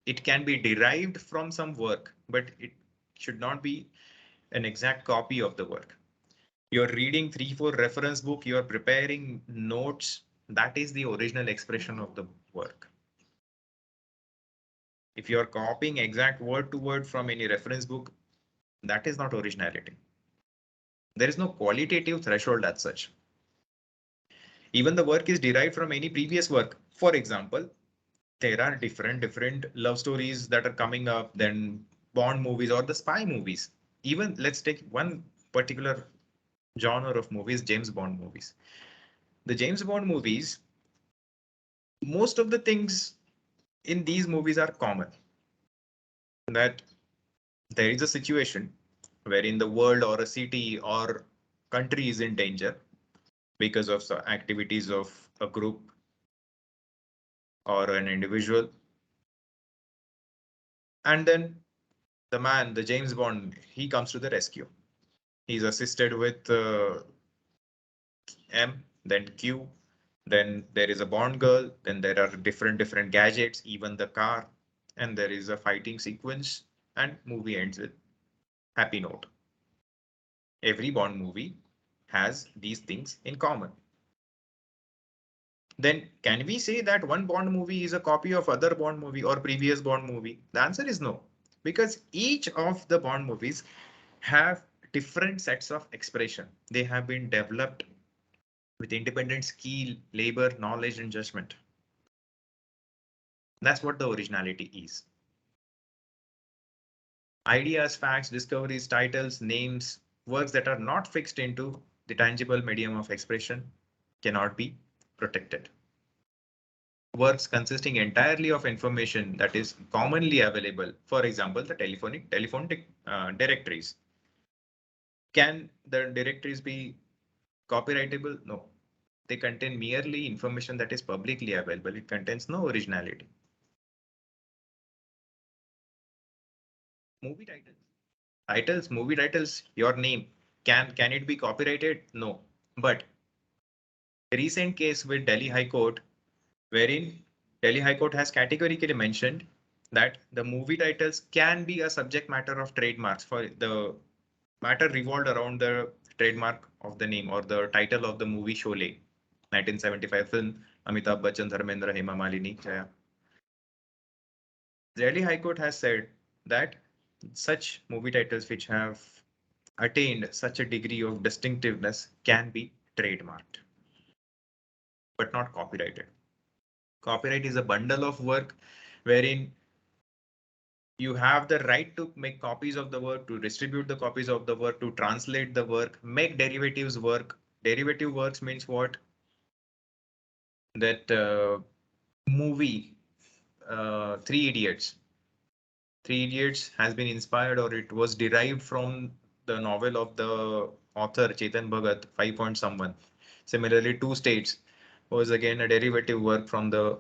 It can be derived from some work, but it should not be an exact copy of the work. You're reading 3-4 reference book, you're preparing notes, that is the original expression of the work. If you're copying exact word to word from any reference book, that is not originality. There is no qualitative threshold as such. Even the work is derived from any previous work. For example, there are different love stories that are coming up, then Bond movies or the spy movies. Even let's take one particular genre of movies, James Bond movies. The James Bond movies, most of the things in these movies are common. That there is a situation wherein the world or a city or country is in danger because of the activities of a group or an individual. And then the man, the James Bond, he comes to the rescue. He's assisted with M, then Q, then there is a Bond girl, then there are different gadgets, even the car, and there is a fighting sequence, and movie ends with happy note. Every Bond movie has these things in common. Then can we say that one Bond movie is a copy of other Bond movie or previous Bond movie? The answer is no, because each of the Bond movies have different sets of expression. They have been developed with independent skill, labor, knowledge, and judgment. That's what the originality is. Ideas, facts, discoveries, titles, names, works that are not fixed into the tangible medium of expression cannot be protected. Works consisting entirely of information that is commonly available, for example, the telephone directories. Can the directories be copyrightable? No. They contain merely information that is publicly available. It contains no originality. Movie titles, movie titles, your name, can it be copyrighted? No. But a recent case with Delhi High Court, wherein Delhi High Court has categorically mentioned that the movie titles can be a subject matter of trademarks. For the matter revolved around the trademark of the name or the title of the movie Sholay, 1975 film, Amitabh Bachchan, Dharmendra, Hema Malini, Jaya. Delhi High Court has said that such movie titles which have attained such a degree of distinctiveness can be trademarked, but not copyrighted. Copyright is a bundle of work wherein You have the right to make copies of the work, to distribute the copies of the work, to translate the work, make derivatives work. Derivative works means what? That movie, Three Idiots. Three Idiots has been inspired, or it was derived from the novel of the author Chetan Bhagat, 5 Point Someone. Similarly, Two States was again a derivative work from the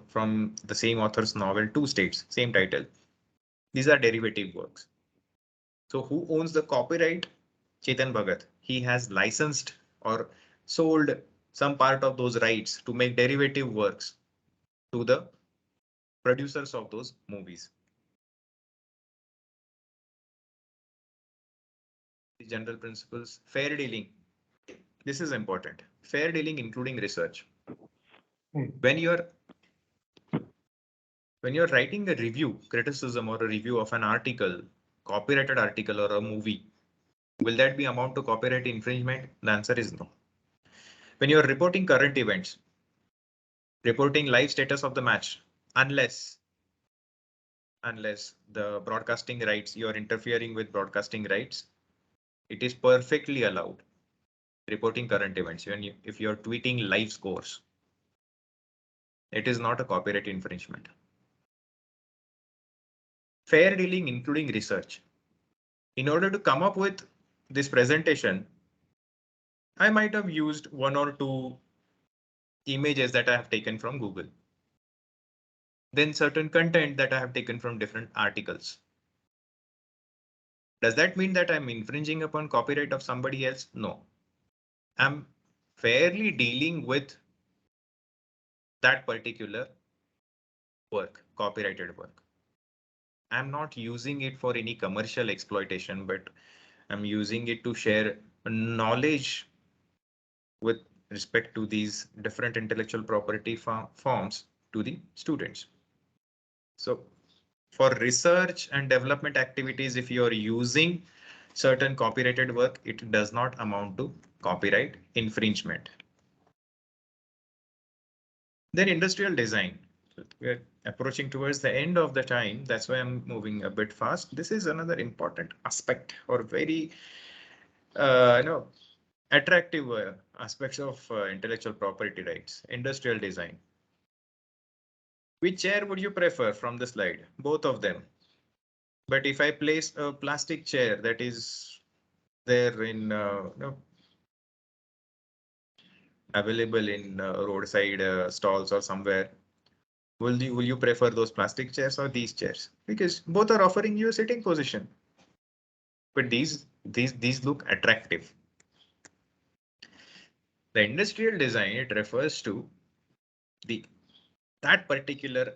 same author's novel, Two States, same title. These are derivative works. So who owns the copyright? Chetan Bhagat. He has licensed or sold some part of those rights to make derivative works to the producers of those movies. The general principles, fair dealing. This is important. Fair dealing, including research. When you're writing a review, criticism, or a review of an article, copyrighted article or a movie, will that be amount to copyright infringement? The answer is no. When you're reporting current events, reporting live status of the match, unless the broadcasting rights, you're interfering with broadcasting rights, it is perfectly allowed. Reporting current events, if you're tweeting live scores, it is not a copyright infringement. Fair dealing, including research. In order to come up with this presentation, I might have used 1 or 2 images that I have taken from Google. Then certain content that I have taken from different articles. Does that mean that I'm infringing upon copyright of somebody else? No. I'm fairly dealing with that particular work, copyrighted work. I'm not using it for any commercial exploitation, but I'm using it to share knowledge with respect to these different intellectual property forms to the students. So for research and development activities, if you're using certain copyrighted work, it does not amount to copyright infringement. Then industrial design. We're approaching towards the end of the time. That's why I'm moving a bit fast. This is another important aspect or very attractive aspects of intellectual property rights, industrial design. Which chair would you prefer from the slide? Both of them. But if I place a plastic chair that is there in available in roadside stalls or somewhere, will you prefer those plastic chairs or these chairs? Because both are offering you a sitting position. But these look attractive. The industrial design, it refers to that particular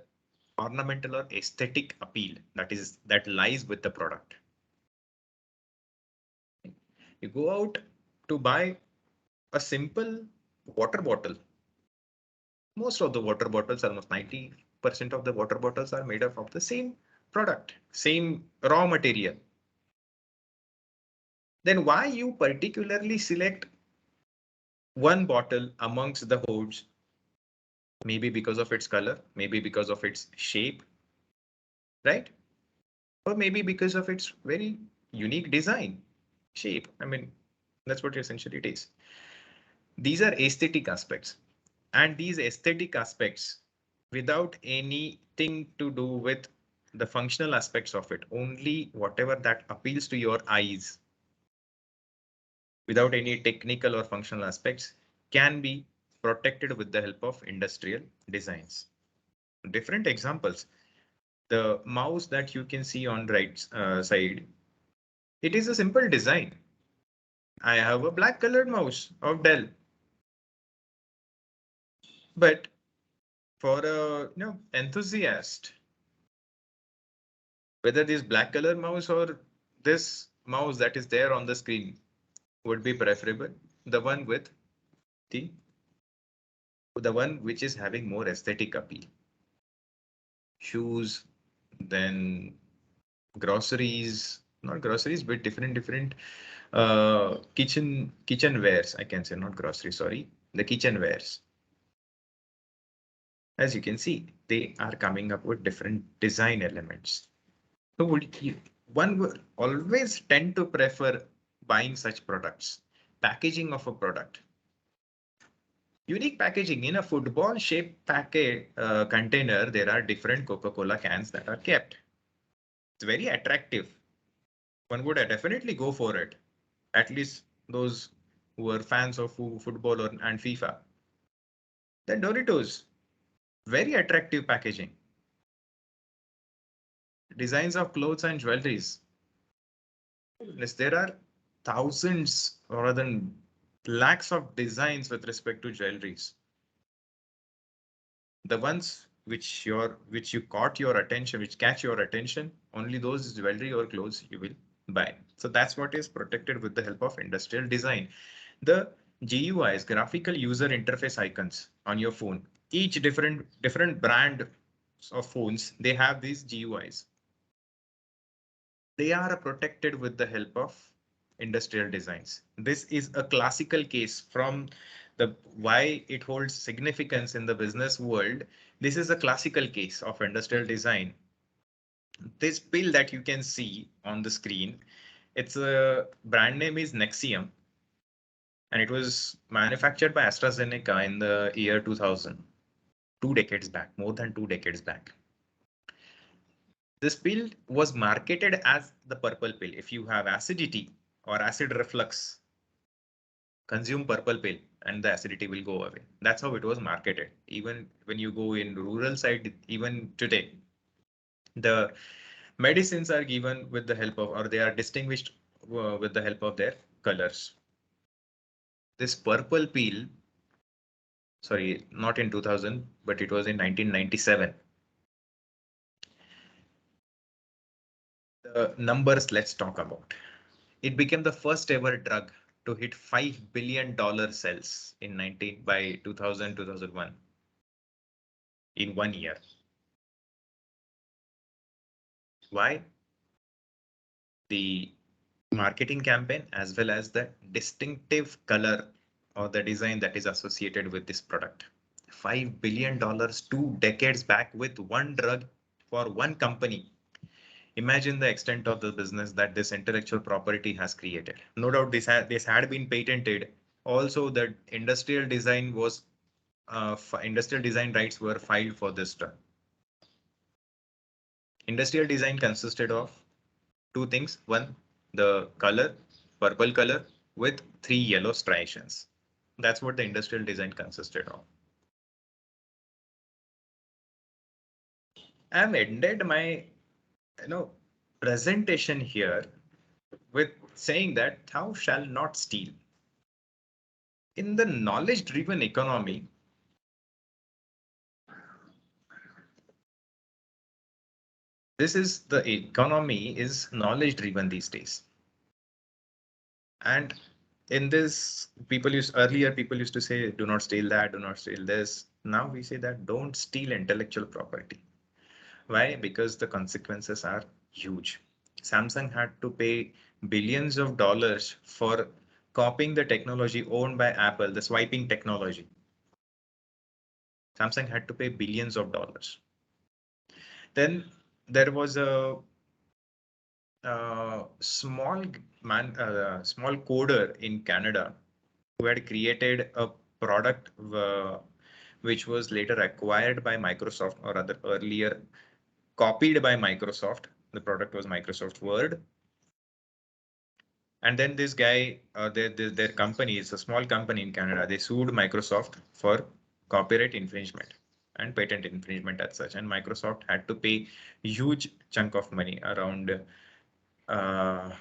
ornamental or aesthetic appeal that lies with the product. You go out to buy a simple water bottle. Most of the water bottles, almost 90% of the water bottles are made up of the same product, same raw material. Then why you particularly select one bottle amongst the hosts? Maybe because of its color, maybe because of its shape, right? Or maybe because of its very unique design, shape. I mean, that's what essentially it is. These are aesthetic aspects, and these aesthetic aspects, without anything to do with the functional aspects of it, only whatever that appeals to your eyes, without any technical or functional aspects, can be protected with the help of industrial designs. Different examples. The mouse that you can see on right side, it is a simple design. I have a black colored mouse of Dell. But for a enthusiast, whether this black color mouse or this mouse that is there on the screen would be preferable, the one with the one which is having more aesthetic appeal. Shoes, then groceries, not groceries, but different kitchen wares, I can say, not grocery, sorry, the kitchen wares. As you can see, they are coming up with different design elements. So one will always tend to prefer buying such products. Packaging of a product. Unique packaging in a football shaped packet container, there are different Coca-Cola cans that are kept. It's very attractive. One would definitely go for it. At least those who are fans of football and FIFA. Then Doritos, very attractive packaging. Designs of clothes and jewelries. Yes, there are thousands or rather than lakhs of designs with respect to jewelries. The ones which you caught your attention, which catch your attention, only those jewelry or clothes you will buy. So that's what is protected with the help of industrial design. The GUIs, graphical user interface icons on your phone. Each different brand of phones, they have these GUIs. They are protected with the help of industrial designs. This is a classical case from the why it holds significance in the business world. This is a classical case of industrial design. This pill that you can see on the screen, its a brand name is Nexium, and it was manufactured by AstraZeneca in the year 2000, 2 decades back, more than 2 decades back. This pill was marketed as the purple pill. If you have acidity or acid reflux, consume purple pill and the acidity will go away. That's how it was marketed. Even when you go in rural side, even today, the medicines are given with the help of, or they are distinguished with the help of their colors. This purple pill, sorry, not in 2000, but it was in 1997. The numbers let's talk about. It became the first ever drug to hit $5 billion sales in 2001 in 1 year. Why? The marketing campaign as well as the distinctive color or the design that is associated with this product. $5 billion 2 decades back with one drug for one company. Imagine the extent of the business that this intellectual property has created. No doubt this had been patented. Also, the industrial design was industrial design rights were filed for this drug. Industrial design consisted of two things. One, the color, purple color with 3 yellow striations. That's what the industrial design consisted of. I have ended my presentation here with saying that thou shall not steal. In the knowledge driven economy, this is the economy is knowledge driven these days. And in this, people used to say, do not steal that, do not steal this. Now we say that don't steal intellectual property. Why? Because the consequences are huge. Samsung had to pay billions of dollars for copying the technology owned by Apple, the swiping technology. Samsung had to pay billions of dollars. Then there was a small coder in Canada who had created a product which was later acquired by Microsoft, or rather earlier copied by Microsoft. The product was Microsoft Word. And then this guy, their company is a small company in Canada. They sued Microsoft for copyright infringement and patent infringement as such. And Microsoft had to pay huge chunk of money, around $200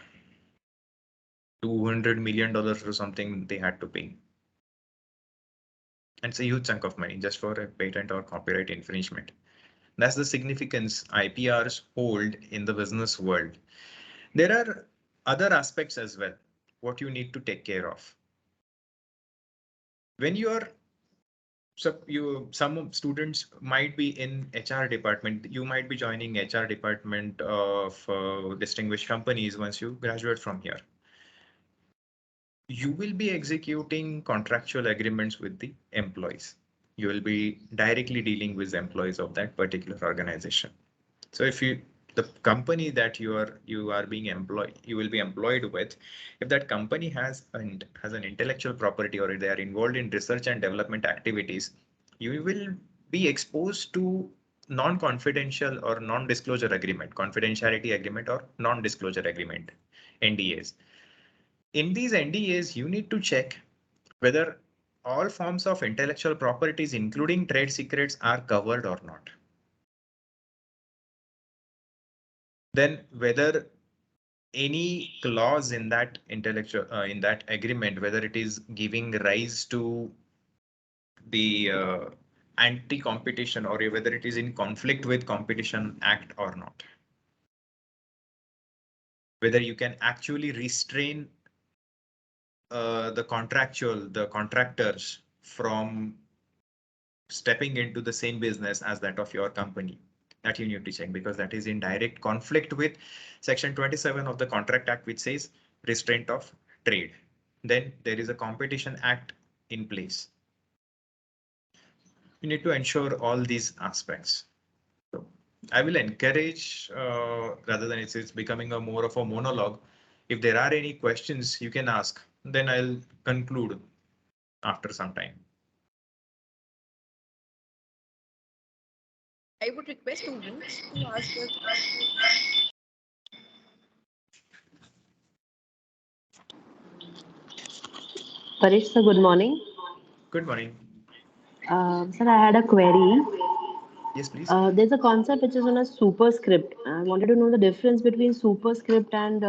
million or something they had to pay. And it's a huge chunk of money just for a patent or copyright infringement. That's the significance IPRs hold in the business world. There are other aspects as well, what you need to take care of. When you are, some students might be in HR department, you might be joining HR department of distinguished companies once you graduate from here. You will be executing contractual agreements with the employees. You will be directly dealing with employees of that particular organization. So if you the company that you are being employed, you will be employed with, if that company has an intellectual property or they are involved in research and development activities, you will be exposed to non-confidential or non-disclosure agreement, confidentiality agreement or non-disclosure agreement, NDAs. In these NDAs, you need to check whether all forms of intellectual properties, including trade secrets, are covered or not. Then whether any clause in that in that agreement, whether it is giving rise to the anti-competition or whether it is in conflict with Competition Act or not. Whether you can actually restrain the contractors from stepping into the same business as that of your company. That you need to check, because that is in direct conflict with Section 27 of the Contract Act, which says restraint of trade. Then there is a Competition Act in place. You need to ensure all these aspects. So I will encourage, rather than it's becoming a more of a monologue, if there are any questions you can ask, then I'll conclude after some time. I would request students to ask their Paresh, sir, good morning. Good morning. Sir, I had a query. Yes, please. There's a concept which is on a superscript. I wanted to know the difference between superscript and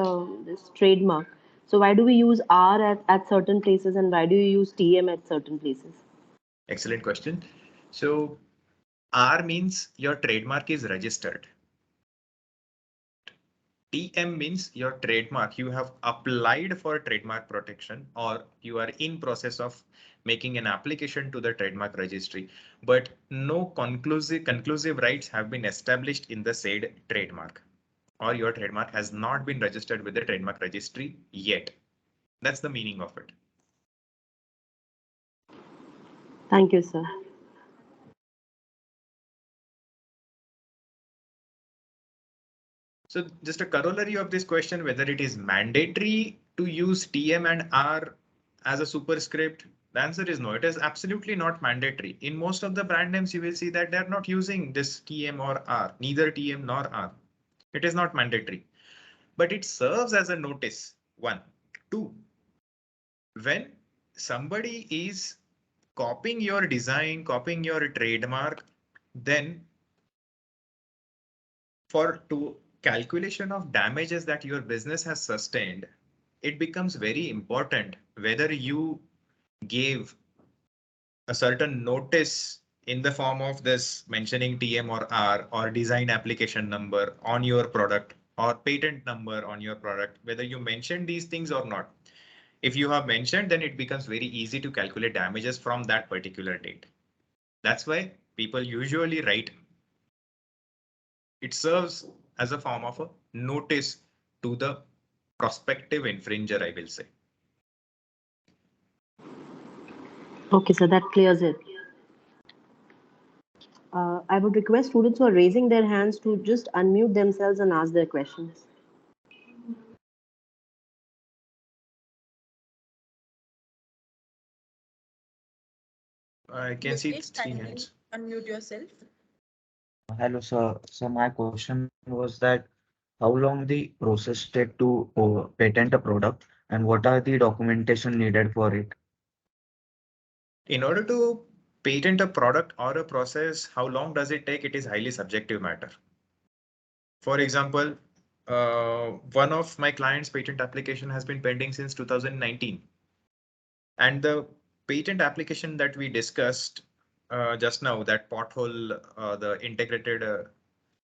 this trademark. So why do we use R at certain places and why do you use TM at certain places? Excellent question. So R means your trademark is registered. TM means your trademark. You have applied for trademark protection or you are in process of making an application to the trademark registry, but no conclusive rights have been established in the said trademark, or your trademark has not been registered with the trademark registry yet. That's the meaning of it. Thank you, sir. So just a corollary of this question, whether it is mandatory to use TM and R as a superscript, the answer is no. It is absolutely not mandatory. In most of the brand names, you will see that they're not using this TM or R, neither TM nor R. It is not mandatory, but it serves as a notice. One, two, when somebody is copying your design, copying your trademark, then for to calculation of damages that your business has sustained, it becomes very important whether you gave a certain notice in the form of this mentioning TM or R or design application number on your product or patent number on your product, whether you mention these things or not. If you have mentioned, then it becomes very easy to calculate damages from that particular date. That's why people usually write. It serves as a form of a notice to the prospective infringer, I will say. Okay, so that clears it. I would request students who are raising their hands to just unmute themselves and ask their questions. I can see Yogesh, 3 kindly hands. unmute yourself. Hello, sir. So my question was that how long the process take to patent a product and what are the documentation needed for it? In order to patent a product or a process, how long does it take? It is highly subjective matter. For example, one of my clients' patent application has been pending since 2019. And the patent application that we discussed just now, that pothole, the integrated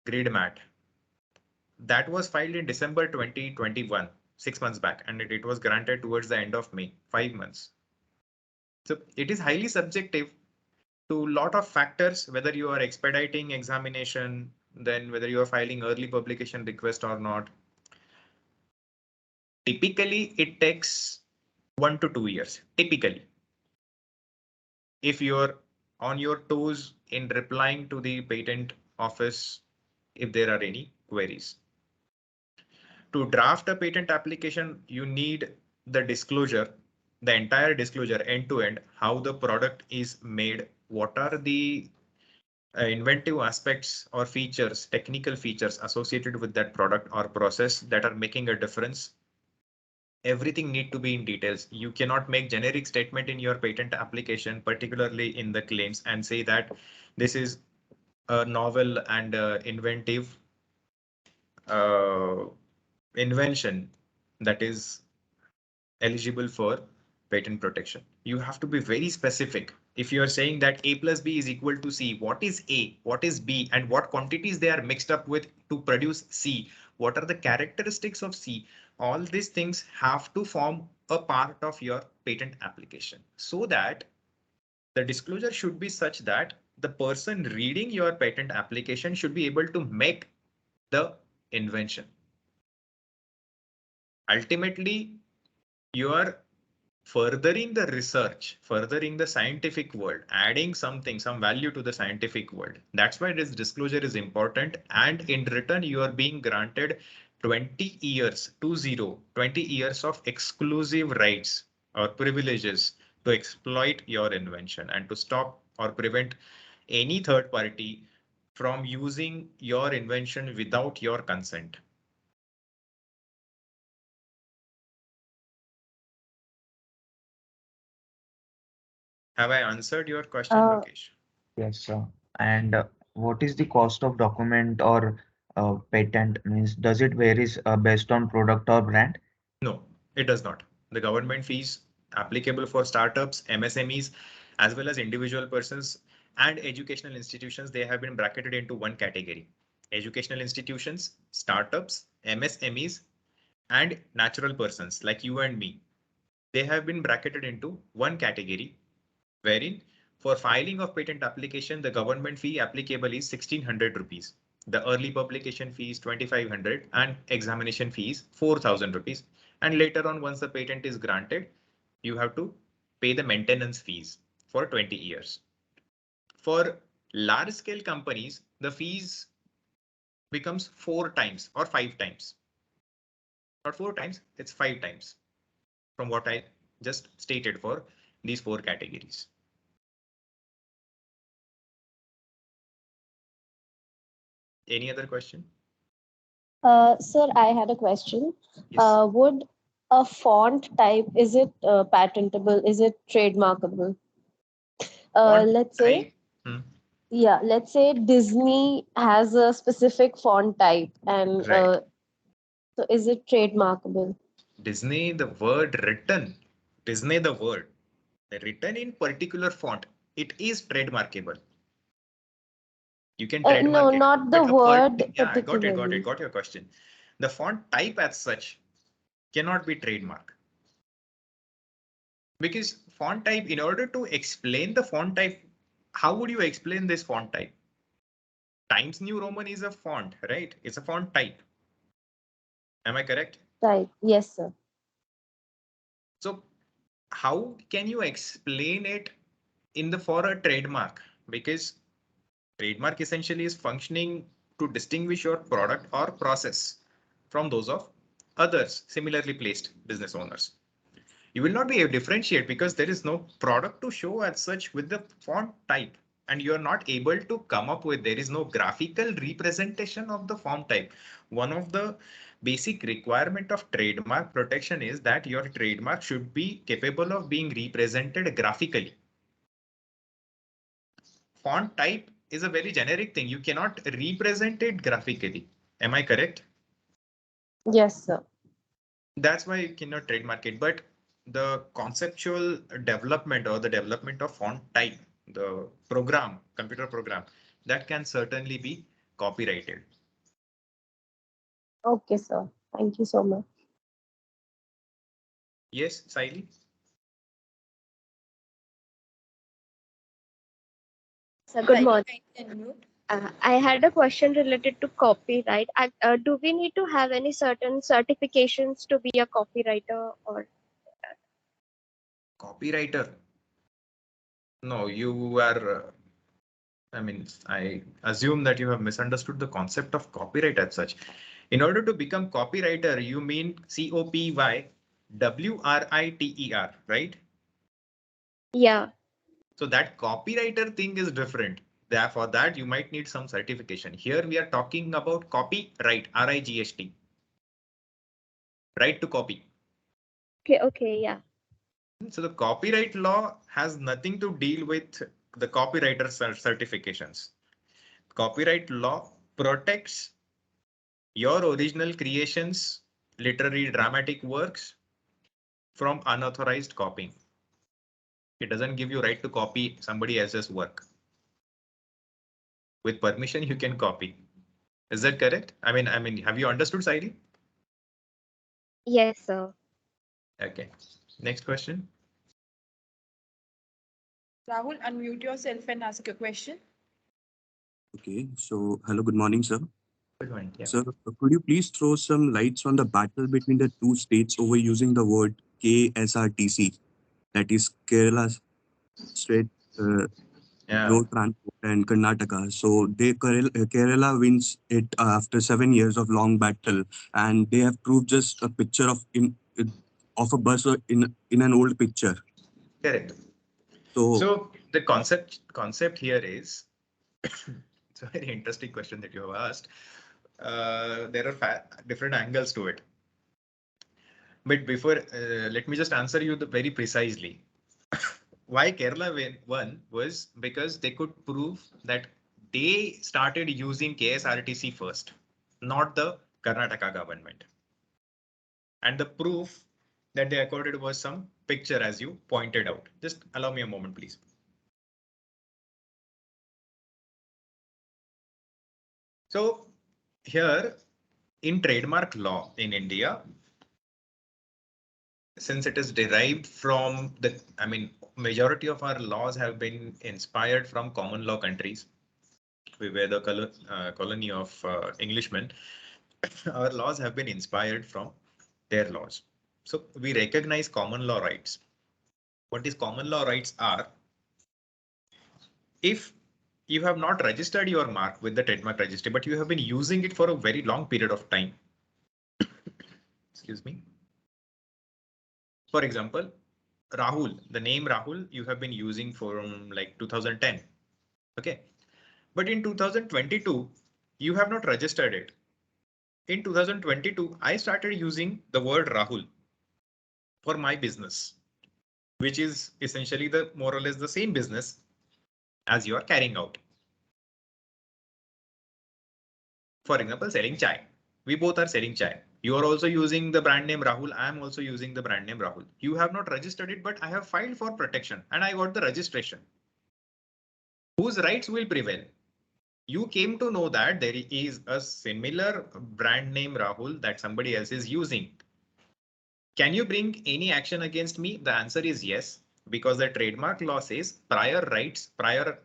grid mat, that was filed in December 2021, 6 months back, and it was granted towards the end of May, 5 months. So it is highly subjective to a lot of factors, whether you are expediting examination, then whether you are filing early publication request or not. Typically, it takes 1 to 2 years, typically. If you're on your toes in replying to the patent office, if there are any, queries. To draft a patent application, you need the disclosure, the entire disclosure end to end, how the product is made, what are the inventive aspects or features, technical features associated with that product or process that are making a difference. Everything need to be in details. You cannot make generic statement in your patent application, particularly in the claims, and say that this is a novel and inventive uh, invention that is eligible for patent protection. You have to be very specific. If you are saying that A plus B is equal to C, what is A, what is B, and what quantities they are mixed up with to produce C? What are the characteristics of C? All these things have to form a part of your patent application so that the disclosure should be such that the person reading your patent application should be able to make the invention. Ultimately, you are furthering the research, furthering the scientific world, adding something, some value to the scientific world. That's why this disclosure is important. And in return, you are being granted 20 years, 20 years of exclusive rights or privileges to exploit your invention and to stop or prevent any third party from using your invention without your consent. Have I answered your question, Lokesh? Yes, sir. And what is the cost of document or patent? Means does it varies based on product or brand? No, it does not. The government fees applicable for startups, MSMEs, as well as individual persons and educational institutions, they have been bracketed into one category. Educational institutions, startups, MSMEs, and natural persons like you and me. They have been bracketed into one category wherein for filing of patent application, the government fee applicable is 1600 rupees. The early publication fee is 2500 and examination fee is 4000 rupees. And later on, once the patent is granted, you have to pay the maintenance fees for 20 years. For large scale companies, the fees becomes 4 times or 5 times. Not 4 times, it's 5 times from what I just stated for these 4 categories. Any other question? Sir, I had a question. Yes. Would a font type, is it patentable? Is it trademarkable? Font Let's say, type. Hmm. yeah, let's say Disney has a specific font type, and Right. so is it trademarkable? Disney, the word written, Disney, the word written in particular font, it is trademarkable. You can No, trademark it, not the but word yeah, I got it, particularly. got your question. The font type as such cannot be trademark because font type, in order to explain the font type, how would you explain this font type? Times New Roman is a font, right? It's a font type. Am I correct? Type, yes, sir. So how can you explain it in the for a trademark? Because trademark essentially is functioning to distinguish your product or process from those of others similarly placed business owners. You will not be able to differentiate because there is no product to show as such with the font type, and you are not able to come up with, there is no graphical representation of the font type. One of the basic requirement of trademark protection is that your trademark should be capable of being represented graphically. Font type is a very generic thing. You cannot represent it graphically. Am I correct? Yes, sir. That's why you cannot trademark it. But the conceptual development or the development of font type, the program, computer program, that can certainly be copyrighted. Okay, sir. Thank you so much. Yes, Saili? Sir, good Saili, morning. kindly unmute. I had a question related to copyright. Do we need to have any certain certifications to be a copywriter or? Copywriter. No, you are I mean, I assume that you have misunderstood the concept of copyright as such. In order to become copywriter, you mean COPYWRITER, right? Yeah. So that copywriter thing is different. Therefore, that you might need some certification. Here we are talking about copyright, RIGST, right to copy. Okay. Okay. Yeah. So the copyright law has nothing to deal with the copywriter certifications. Copyright law protects your original creations, literary dramatic works from unauthorized copying. It doesn't give you right to copy somebody else's work. With permission, you can copy. Is that correct? I mean, have you understood, Sairi? Yes, sir. Okay. Next question. Rahul, unmute yourself and ask your question. Okay, so hello, good morning, sir. Good one. Yeah. Sir, could you please throw some lights on the battle between the two states over using the word KSRTC, that is Kerala State Yeah. Road Transport and Karnataka. So Kerala wins it after 7 years of long battle, and they have proved just a picture of a bus in an old picture. Correct. So So the concept here is it's a very interesting question that you have asked. There are different angles to it. But before, let me just answer you very precisely. Why Kerala won was because they could prove that they started using KSRTC first, not the Karnataka government. And the proof that they accorded was some picture, as you pointed out. Just allow me a moment, please. So here in trademark law in India, since it is derived from majority of our laws have been inspired from common law countries. We were the colony of Englishmen. Our laws have been inspired from their laws. So we recognize common law rights. What these common law rights are, if you have not registered your mark with the trademark registry, but you have been using it for a very long period of time. Excuse me. For example, Rahul, the name Rahul you have been using from like 2010. Okay. But in 2022, you have not registered it. In 2022, I started using the word Rahul for my business, which is essentially the more or less the same business as you are carrying out. For example, selling chai. We both are selling chai. You are also using the brand name Rahul. I am also using the brand name Rahul. You have not registered it, but I have filed for protection and I got the registration. Whose rights will prevail? You came to know that there is a similar brand name Rahul that somebody else is using. Can you bring any action against me? The answer is yes, because the trademark law says prior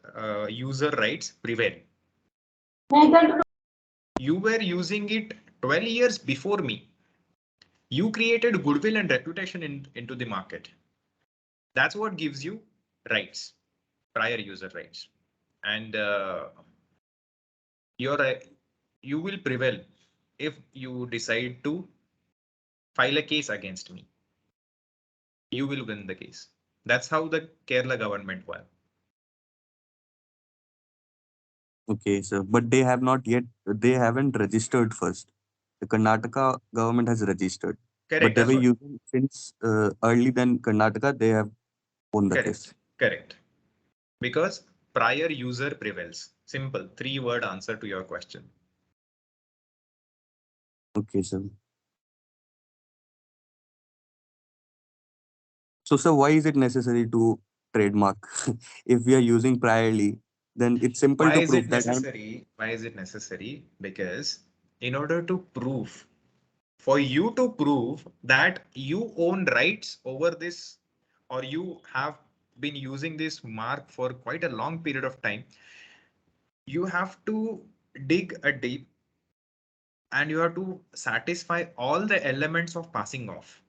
user rights prevail. You were using it 12 years before me. You created goodwill and reputation into the market. That's what gives you rights, prior user rights. And you will prevail if you decide to file a case against me. You will win the case. That's how the Kerala government won. okay, sir, but they haven't registered first. The Karnataka government has registered, but Correct. they That's were what. using since early than Karnataka, they have won the Correct. case. Correct. Because prior user prevails. Simple 3-word answer to your question. Okay, sir. So, sir, why is it necessary to trademark? If we are using priorly, then it's simple Why to is it prove that I'm necessary? Why is it necessary? Because in order to prove, for you to prove that you own rights over this, or you have been using this mark for quite a long period of time, you have to dig a deep and you have to satisfy all the elements of passing off,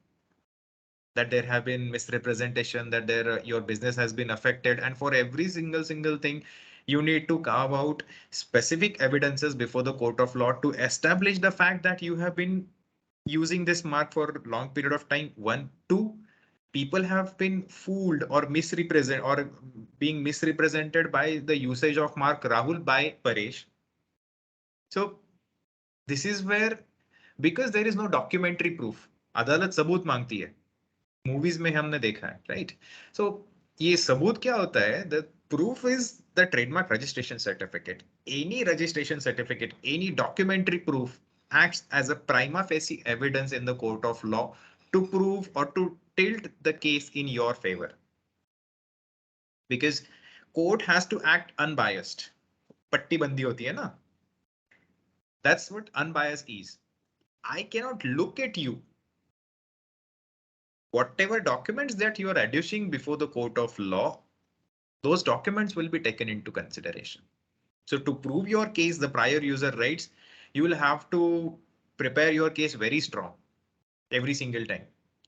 that there have been misrepresentation, that your business has been affected, and for every single thing You need to carve out specific evidences before the court of law to establish the fact that you have been using this mark for a long period of time. One, two, people have been fooled or being misrepresented by the usage of mark Rahul by Paresh. So this is where, because there is no documentary proof, अदालत सबूत मांगती है, movies में हमने देखा है, right? सो ये सबूत क्या होता है? The proof is the trademark registration certificate. Any registration certificate, any documentary proof acts as a prima facie evidence in the court of law to prove or to tilt the case in your favor. Because court has to act unbiased. पट्टी बंदी होती है ना? That's what unbiased is. I cannot look at you. Whatever documents that you are adducing before the court of law, those documents will be taken into consideration. So to prove your case, the prior user rights, you will have to prepare your case very strong every single time.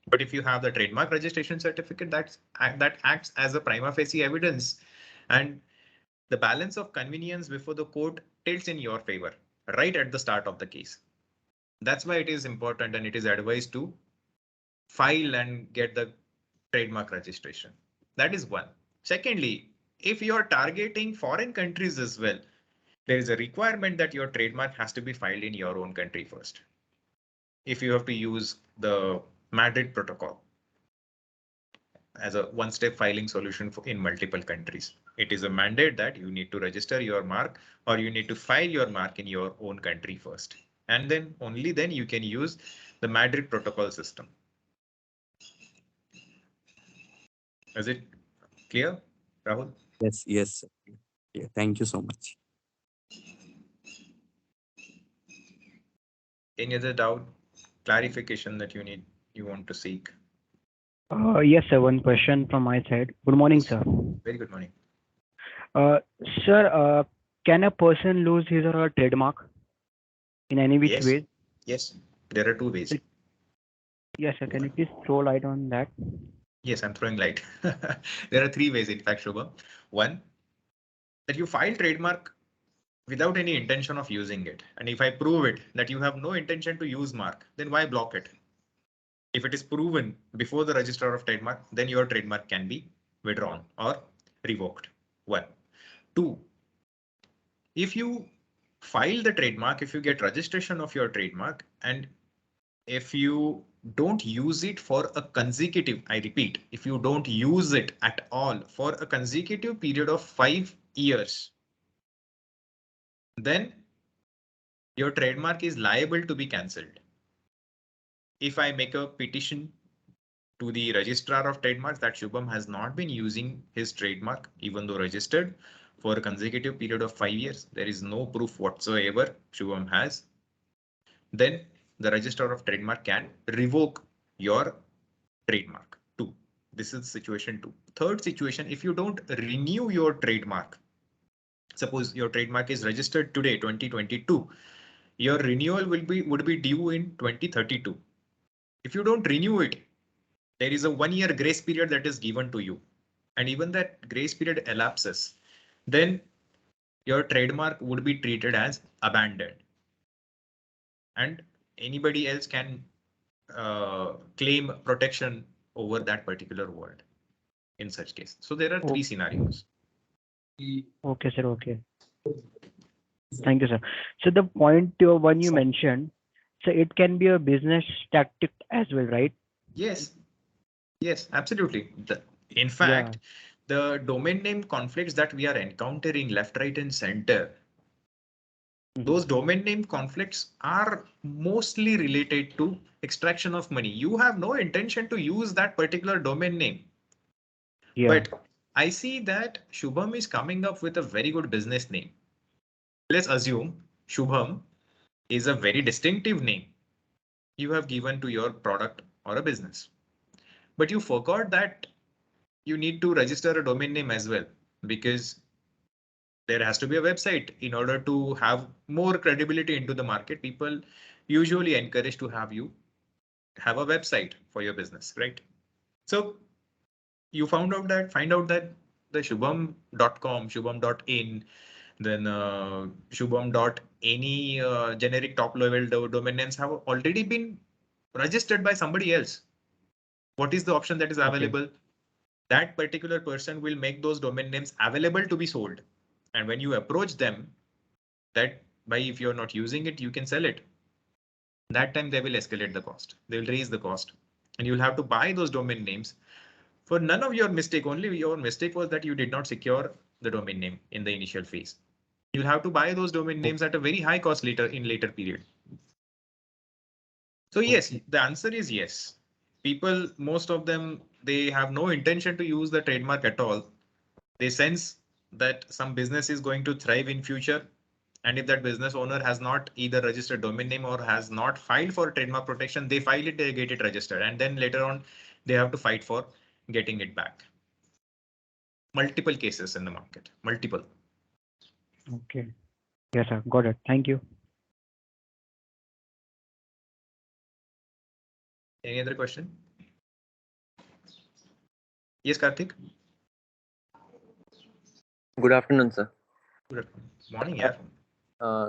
But if you have the trademark registration certificate, that acts as a prima facie evidence, and the balance of convenience before the court tilts in your favor right at the start of the case. That's why it is important and it is advised to file and get the trademark registration. That is one. Secondly, if you are targeting foreign countries as well, there is a requirement that your trademark has to be filed in your own country first. If you have to use the Madrid protocol as a one-step filing solution in multiple countries, it is a mandate that you need to register your mark or you need to file your mark in your own country first. And then only then you can use the Madrid protocol system. Is it clear, Rahul? Yes, yes. Sir. Yeah, thank you so much. Any other doubt, clarification that you want to seek? Yes, sir. One question from my side. Good morning, sir. Very good morning. Sir, can a person lose his or her trademark in any which Yes. way? Yes, there are two ways. Yes, sir. Can you please throw light on that? Yes, I'm throwing light. There are three ways, in fact, Shubham. One, that you file trademark without any intention of using it. And if I prove it that you have no intention to use mark, then why block it? If it is proven before the registrar of trademark, then your trademark can be withdrawn or revoked. One. Two, if you file the trademark, if you get registration of your trademark, and if you don't use it for a consecutive, I repeat, if you don't use it at all for a consecutive period of 5 years, then your trademark is liable to be cancelled. If I make a petition to the registrar of trademarks that Shubham has not been using his trademark, even though registered for a consecutive period of 5 years, there is no proof whatsoever Shubham has, then the registrar of trademark can revoke your trademark. Two. This is situation two. Third situation, if you don't renew your trademark, suppose your trademark is registered today, 2022, your renewal would be due in 2032. If you don't renew it, there is a 1 year grace period that is given to you. And even that grace period elapses, then your trademark would be treated as abandoned. And anybody else can claim protection over that particular word in such case. So there are three scenarios. Okay, sir. Okay. Thank you, sir. So the point one you mentioned, so it can be a business tactic as well, right? Yes. Yes, absolutely. In fact, the domain name conflicts that we are encountering left, right, and center, those domain name conflicts are mostly related to extraction of money. You have no intention to use that particular domain name. Yeah. But I see that Shubham is coming up with a very good business name. Let's assume Shubham is a very distinctive name you have given to your product or a business. But you forgot that you need to register a domain name as well, because there has to be a website in order to have more credibility into the market. People usually encourage to have you have a website for your business, right? So you find out that the shubham.com, shubham.in, then shubham.any generic top level domain names have already been registered by somebody else. What is the option that is available? That particular person will make those domain names available to be sold. And when you approach them, that by if you're not using it, you can sell it. That time they will escalate the cost. They will raise the cost and you'll have to buy those domain names for none of your mistake. Only your mistake was that you did not secure the domain name in the initial phase. You'll have to buy those domain names at a very high cost later in later period. So yes, the answer is yes. People, most of them, they have no intention to use the trademark at all. They sense that some business is going to thrive in future. And if that business owner has not either registered domain name or has not filed for trademark protection, they file it, they get it registered. And then later on, they have to fight for getting it back. Multiple cases in the market, multiple. Okay. Yes, sir. Got it. Thank you. Any other question? Yes, Karthik. Good afternoon, sir. Good morning, yeah.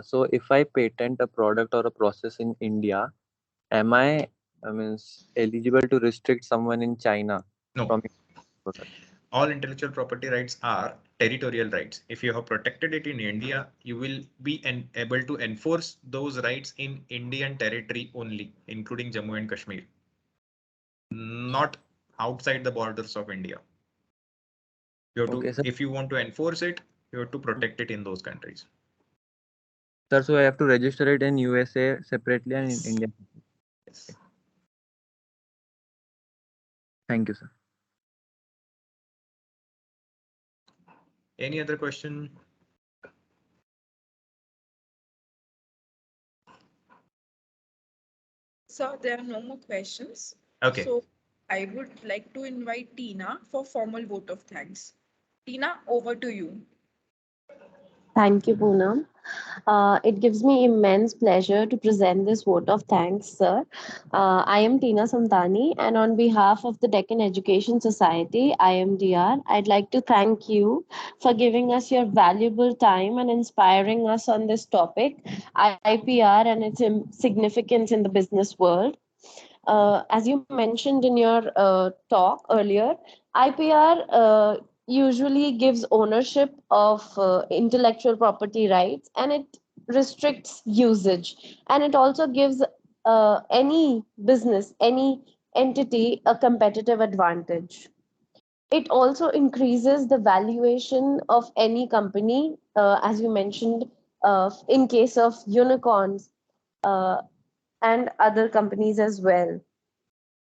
So if I patent a product or a process in India, am I eligible to restrict someone in China No. from product? All intellectual property rights are territorial rights. If you have protected it in India, you will be able to enforce those rights in Indian territory only, including Jammu and Kashmir, not outside the borders of India. You have to, if you want to enforce it, you have to protect it in those countries. Sir, so I have to register it in USA separately and in India. Yes. Thank you, sir. Any other question? So there are no more questions. Okay. So I would like to invite Tina for formal vote of thanks. Tina, over to you. Thank you, Poonam. It gives me immense pleasure to present this vote of thanks, sir. I am Tina Samtani, and on behalf of the Deccan Education Society, IMDR, I'd like to thank you for giving us your valuable time and inspiring us on this topic, IPR and its significance in the business world. As you mentioned in your talk earlier, IPR usually gives ownership of intellectual property rights, and it restricts usage, and it also gives any business, any entity a competitive advantage. It also increases the valuation of any company, as you mentioned, in case of unicorns and other companies as well.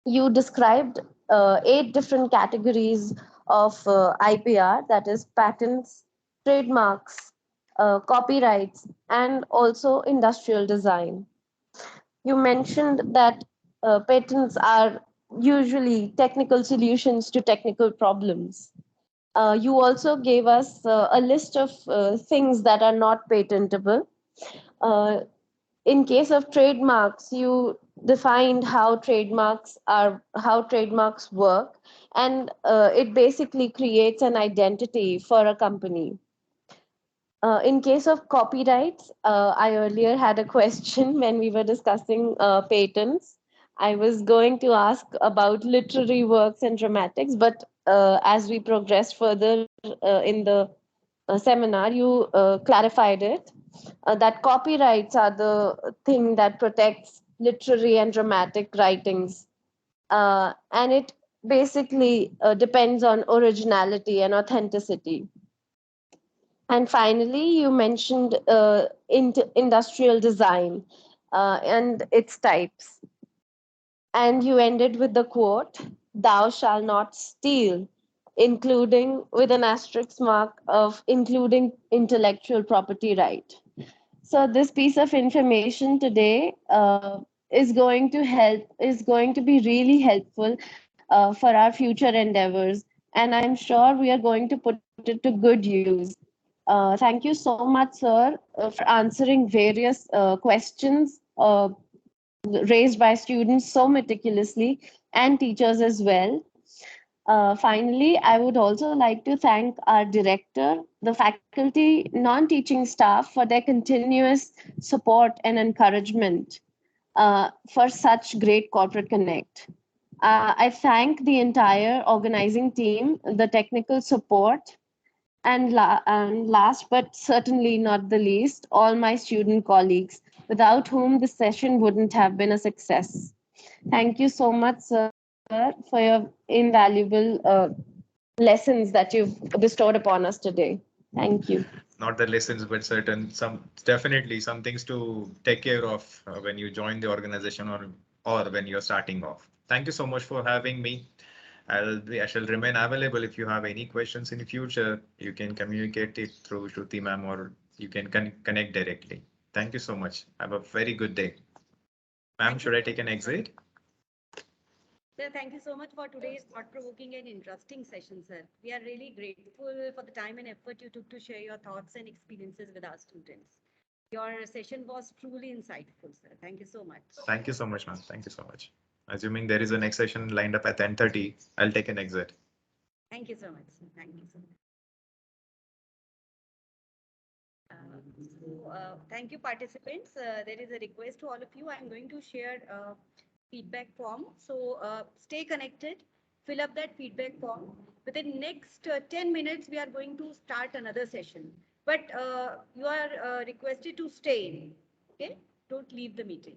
You described 8 different categories of IPR, that is patents, trademarks, copyrights, and also industrial design. You mentioned that patents are usually technical solutions to technical problems. You also gave us a list of things that are not patentable. In case of trademarks, you defined how trademarks work, and it basically creates an identity for a company. In case of copyrights, I earlier had a question when we were discussing patents. I was going to ask about literary works and dramatics, but as we progressed further in the seminar, you clarified it. That copyrights are the thing that protects literary and dramatic writings. And it basically depends on originality and authenticity. And finally, you mentioned industrial design and its types. And you ended with the quote, "Thou shalt not steal," including with an asterisk mark of including intellectual property right. So this piece of information today is going to be really helpful for our future endeavors, and I'm sure we are going to put it to good use. Thank you so much, sir, for answering various questions raised by students so meticulously, and teachers as well. Finally, I would also like to thank our director, the faculty, non-teaching staff for their continuous support and encouragement for such great corporate connect. I thank the entire organizing team, the technical support, and last but certainly not the least, all my student colleagues, without whom this session wouldn't have been a success. Thank you so much, sir, for your invaluable lessons that you've bestowed upon us today. Thank you. Not the lessons, but certain some definitely some things to take care of when you join the organization or when you're starting off. Thank you so much for having me. I shall remain available if you have any questions in the future. You can communicate it through Shruti ma'am or you can connect directly. Thank you so much. Have a very good day. Ma'am, should I take an exit? Sir, thank you so much for today's thought-provoking and interesting session, sir. We are really grateful for the time and effort you took to share your thoughts and experiences with our students. Your session was truly insightful, sir. Thank you so much. Thank you so much, ma'am. Thank you so much. Assuming there is a next session lined up at 10:30, I'll take an exit. Thank you so much, sir. Thank you so much. Thank you, participants. There is a request to all of you. I'm going to share feedback form. So stay connected, fill up that feedback form. Within next 10 minutes, we are going to start another session. But you are requested to stay. Okay? Don't leave the meeting.